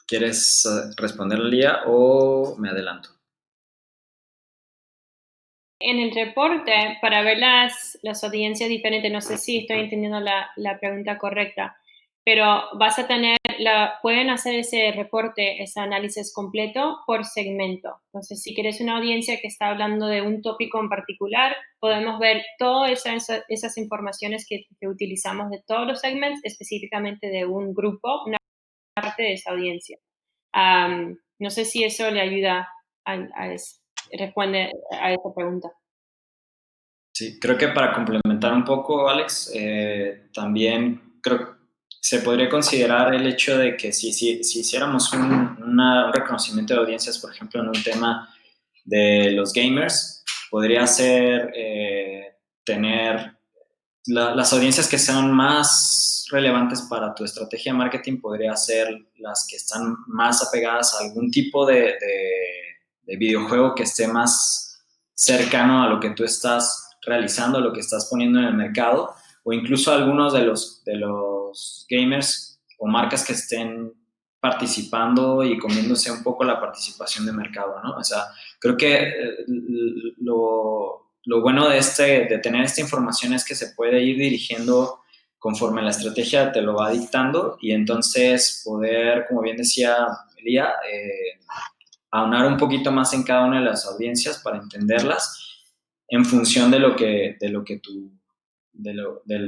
¿Quieres responder, Lía, o me adelanto? en el reporte, para ver las audiencias diferentes, no sé si estoy entendiendo la pregunta correcta, pero pueden hacer ese reporte, ese análisis completo por segmento. Entonces, si quieres una audiencia que está hablando de un tópico en particular, podemos ver todas esas informaciones que utilizamos de todos los segmentos, específicamente de un grupo, una parte de esa audiencia. No sé si eso le ayuda responde a esa pregunta. Sí, creo que para complementar un poco, Alex, también creo que se podría considerar el hecho de que si hiciéramos un reconocimiento de audiencias, por ejemplo, en un tema de los gamers, podría ser tener las audiencias que sean más relevantes para tu estrategia de marketing, podría ser las que están más apegadas a algún tipo de videojuego que esté más cercano a lo que tú estás realizando, lo que estás poniendo en el mercado, o incluso algunos de los gamers o marcas que estén participando y comiéndose un poco la participación de mercado, ¿no? O sea, creo que lo bueno de tener esta información es que se puede ir dirigiendo conforme la estrategia te lo va dictando, y entonces poder, como bien decía Lía, aunar un poquito más en cada una de las audiencias para entenderlas en función del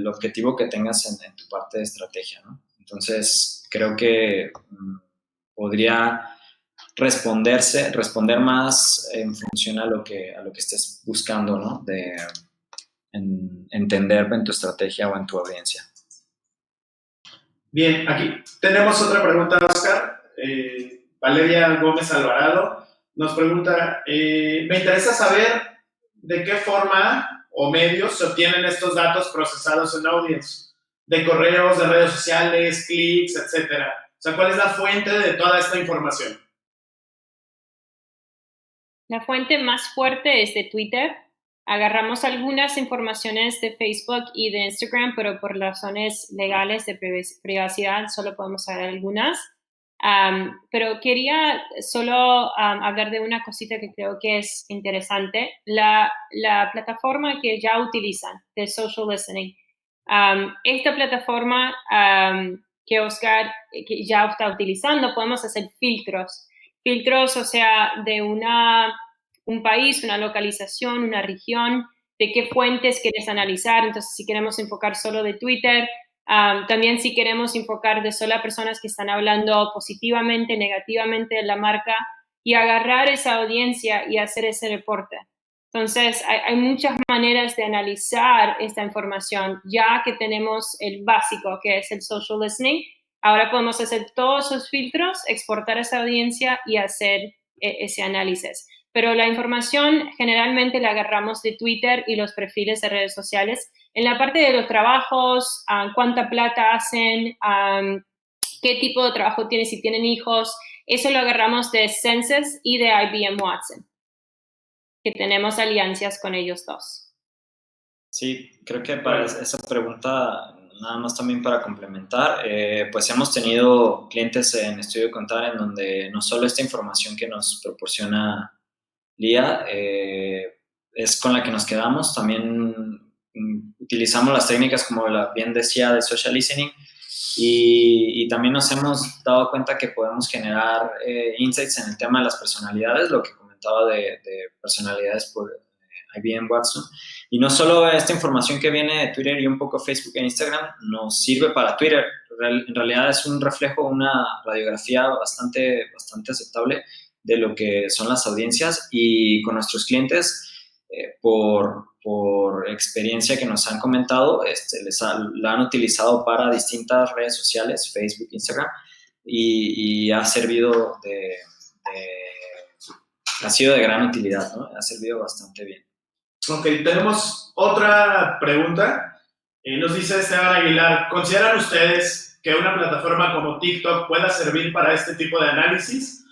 objetivo que tengas en tu parte de estrategia, ¿no? Entonces, creo que podría responder más en función a lo que estés buscando, ¿no? Entender en tu estrategia o en tu audiencia. Bien, aquí tenemos otra pregunta, Oscar. Valeria Gómez Alvarado nos pregunta, me interesa saber de qué forma o medios se obtienen estos datos procesados en audience, de correos, de redes sociales, clics, etcétera. O sea, ¿cuál es la fuente de toda esta información? La fuente más fuerte es de Twitter. Agarramos algunas informaciones de Facebook y de Instagram, pero por razones legales de privacidad solo podemos saber algunas. Pero quería solo hablar de una cosita que creo que es interesante. La plataforma que ya utilizan de social listening. Esta plataforma que Oscar que ya está utilizando, podemos hacer filtros. Filtros, o sea, de un país, una localización, una región, de qué fuentes quieres analizar. Entonces, si queremos enfocar solo de Twitter, también si queremos enfocar de solo a personas que están hablando positivamente, negativamente de la marca, y agarrar esa audiencia y hacer ese reporte. Entonces, hay muchas maneras de analizar esta información, ya que tenemos el básico, que es el social listening. Ahora podemos hacer todos esos filtros, exportar esa audiencia y hacer ese análisis. Pero la información generalmente la agarramos de Twitter y los perfiles de redes sociales. En la parte de los trabajos, cuánta plata hacen, qué tipo de trabajo tienen, si tienen hijos, eso lo agarramos de Census y de IBM Watson, que tenemos alianzas con ellos dos. Sí, creo que para esa pregunta, nada más también para complementar, pues hemos tenido clientes en Estudio Contar en donde no solo esta información que nos proporciona Lía es con la que nos quedamos, también utilizamos las técnicas, como bien decía, de social listening, y también nos hemos dado cuenta que podemos generar insights en el tema de las personalidades, lo que comentaba de personalidades por IBM Watson. Y no solo esta información que viene de Twitter y un poco Facebook e Instagram nos sirve para Twitter. En realidad es un reflejo, una radiografía bastante aceptable de lo que son las audiencias, y con nuestros clientes, por experiencia que nos han comentado, la han utilizado para distintas redes sociales, Facebook, Instagram, y ha servido ha sido de gran utilidad, ¿no? Ha servido bastante bien. Ok, tenemos otra pregunta. Nos dice Esteban Aguilar, ¿consideran ustedes que una plataforma como TikTok pueda servir para este tipo de análisis?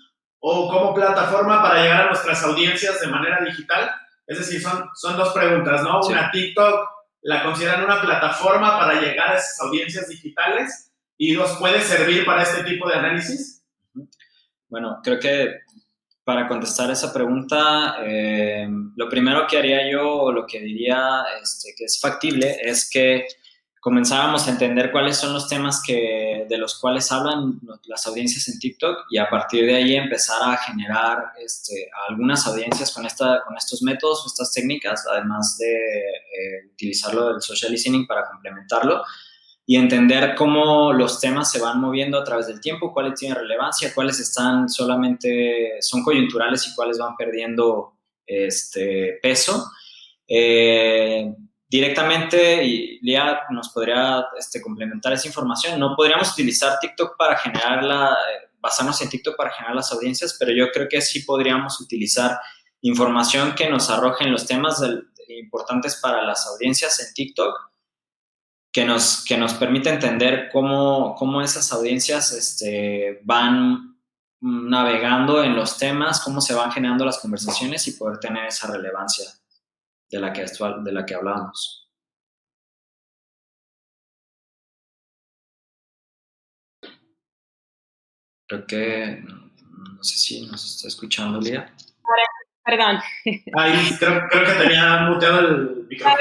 ¿O como plataforma para llegar a nuestras audiencias de manera digital? Es decir, son dos preguntas, ¿no? Sí. Una, TikTok, ¿la consideran una plataforma para llegar a esas audiencias digitales? Y dos, ¿puede servir para este tipo de análisis? Bueno, creo que para contestar esa pregunta, lo primero que haría yo, o lo que diría que es factible, es que comenzáramos a entender cuáles son los temas de los cuales hablan las audiencias en TikTok, y a partir de ahí empezar a generar algunas audiencias con estos métodos o estas técnicas, además de utilizarlo del social listening para complementarlo, y entender cómo los temas se van moviendo a través del tiempo, cuáles tienen relevancia, cuáles son coyunturales y cuáles van perdiendo peso. Directamente, y Lía nos podría complementar esa información, no podríamos utilizar TikTok para basarnos en TikTok para generar las audiencias, pero yo creo que sí podríamos utilizar información que nos arrojen los temas importantes para las audiencias en TikTok, que nos permite entender cómo esas audiencias van navegando en los temas, cómo se van generando las conversaciones y poder tener esa relevancia de la que hablábamos. Creo que, no sé si nos está escuchando, Lía. Perdón. Ahí creo que tenía muteado el micrófono.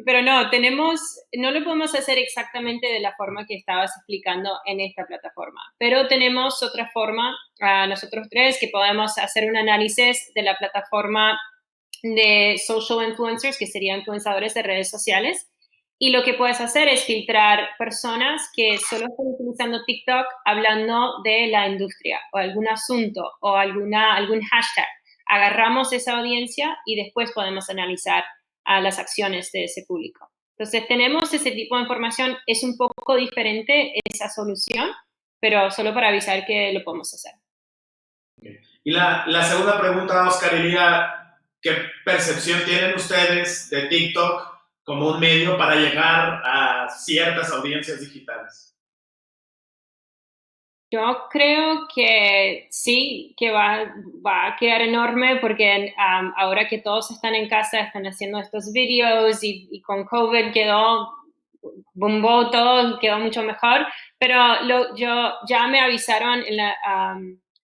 Pero no lo podemos hacer exactamente de la forma que estabas explicando en esta plataforma, pero tenemos otra forma, nosotros tres, que podemos hacer un análisis de la plataforma de social influencers, que serían influenciadores de redes sociales, y lo que puedes hacer es filtrar personas que solo están utilizando TikTok hablando de la industria o algún asunto o algún hashtag. Agarramos esa audiencia y después podemos analizar las acciones de ese público. Entonces, tenemos ese tipo de información. Es un poco diferente esa solución, pero solo para avisar que lo podemos hacer. Okay. Y la segunda pregunta, Oscar, iría, ¿qué percepción tienen ustedes de TikTok como un medio para llegar a ciertas audiencias digitales? Yo creo que sí, que va a quedar enorme, porque ahora que todos están en casa, están haciendo estos videos y con COVID bombó todo, quedó mucho mejor, pero ya me avisaron,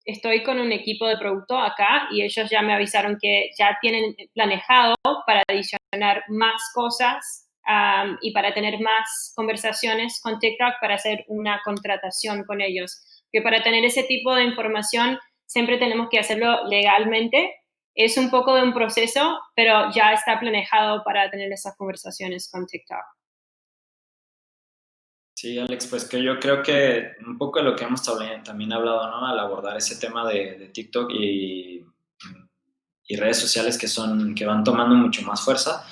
estoy con un equipo de producto acá y ellos ya me avisaron que ya tienen planejado para adicionar más cosas y para tener más conversaciones con TikTok, para hacer una contratación con ellos. Que para tener ese tipo de información siempre tenemos que hacerlo legalmente. Es un poco de un proceso, pero ya está planeado para tener esas conversaciones con TikTok. Sí, Alex, pues que yo creo que un poco de lo que hemos también hablado, ¿no? Al abordar ese tema de TikTok y redes sociales que van tomando mucho más fuerza,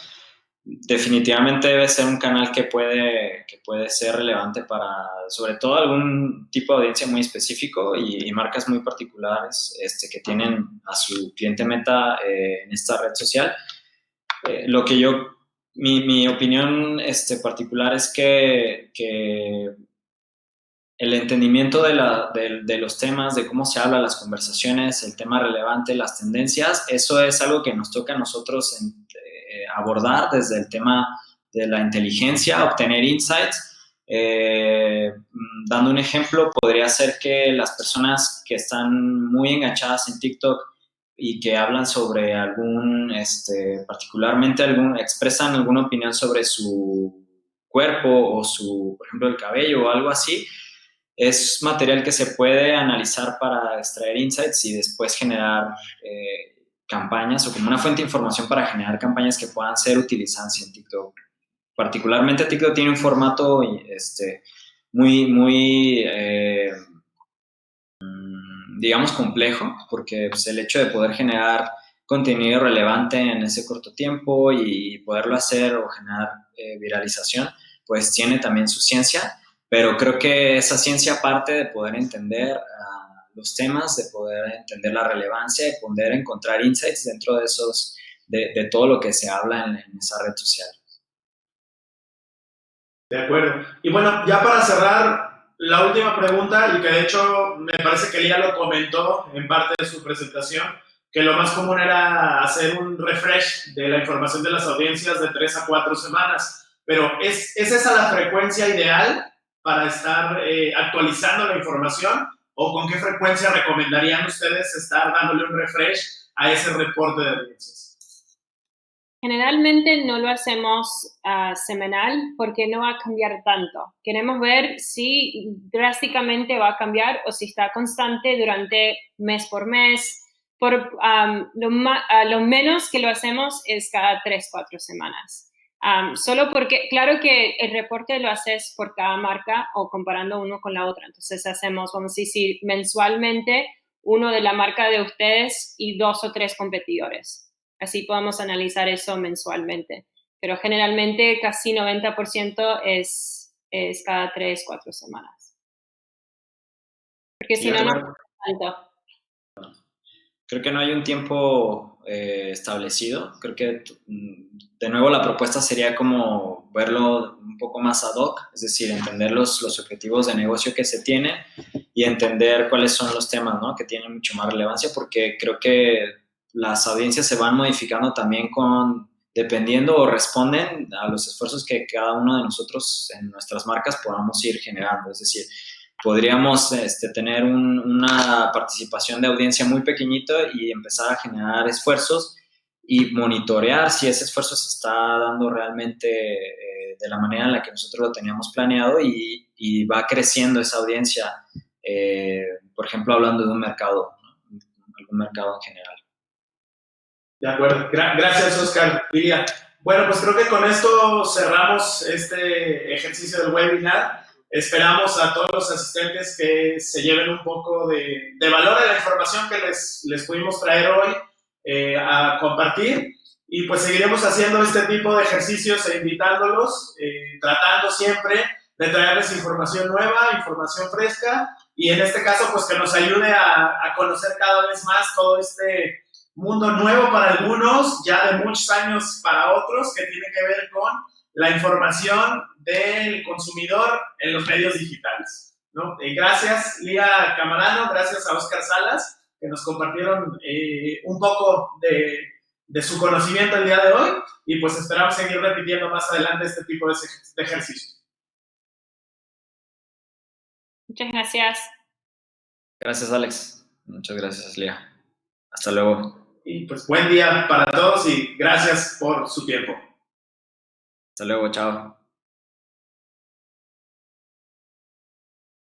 definitivamente debe ser un canal que puede ser relevante para, sobre todo, algún tipo de audiencia muy específico y marcas muy particulares que tienen a su cliente meta en esta red social. Mi opinión particular es que el entendimiento de los temas, de cómo se habla, las conversaciones, el tema relevante, las tendencias, eso es algo que nos toca a nosotros abordar desde el tema de la inteligencia, obtener insights. Dando un ejemplo, podría ser que las personas que están muy enganchadas en TikTok y que hablan sobre expresan alguna opinión sobre su cuerpo o por ejemplo, el cabello o algo así, es material que se puede analizar para extraer insights y después generar campañas, o como una fuente de información para generar campañas que puedan ser utilizadas en TikTok. Particularmente TikTok tiene un formato muy digamos, complejo, porque pues, el hecho de poder generar contenido relevante en ese corto tiempo y poderlo hacer o generar viralización, pues tiene también su ciencia, pero creo que esa ciencia parte de poder entender los temas, de poder entender la relevancia, de poder encontrar insights dentro de todo lo que se habla en esa red social. De acuerdo. Y bueno, ya para cerrar, la última pregunta, y que de hecho me parece que Lía lo comentó en parte de su presentación, que lo más común era hacer un refresh de la información de las audiencias de 3 a 4 semanas, pero ¿es esa la frecuencia ideal para estar actualizando la información? o con qué frecuencia recomendarían ustedes estar dándole un refresh a ese reporte de audiencias? Generalmente no lo hacemos semanal porque no va a cambiar tanto. Queremos ver si drásticamente va a cambiar o si está constante durante mes por mes. Lo menos que lo hacemos es cada 3-4 semanas. Solo porque, claro que el reporte lo haces por cada marca o comparando uno con la otra. Entonces hacemos, vamos a decir, mensualmente uno de la marca de ustedes y 2 o 3 competidores. Así podemos analizar eso mensualmente. Pero generalmente casi 90% es cada 3-4 semanas. Porque si no, no es tanto. Creo que no hay un tiempo establecido. Creo que, de nuevo, la propuesta sería como verlo un poco más ad hoc, es decir, entender los objetivos de negocio que se tienen y entender cuáles son los temas, ¿no?, que tienen mucho más relevancia, porque creo que las audiencias se van modificando también dependiendo o responden a los esfuerzos que cada uno de nosotros en nuestras marcas podamos ir generando. Es decir, podríamos tener una participación de audiencia muy pequeñito y empezar a generar esfuerzos y monitorear si ese esfuerzo se está dando realmente de la manera en la que nosotros lo teníamos planeado y va creciendo esa audiencia, por ejemplo, hablando de un mercado, ¿no?, algún mercado en general. De acuerdo. Gracias, Oscar. Lilia. Bueno, pues creo que con esto cerramos este ejercicio del webinar. Esperamos a todos los asistentes que se lleven un poco de valor a la información que les pudimos traer hoy a compartir. Y pues seguiremos haciendo este tipo de ejercicios e invitándolos, tratando siempre de traerles información nueva, información fresca, y en este caso pues que nos ayude a conocer cada vez más todo este mundo nuevo para algunos, ya de muchos años para otros, que tiene que ver con la información del consumidor en los medios digitales, ¿no? Gracias, Lía Camarano, gracias a Oscar Salas, que nos compartieron un poco de su conocimiento el día de hoy, y pues esperamos seguir repitiendo más adelante este tipo de ejercicios. Muchas gracias. Gracias, Alex. Muchas gracias, Lía. Hasta luego. Y pues buen día para todos y gracias por su tiempo. Hasta luego, chao.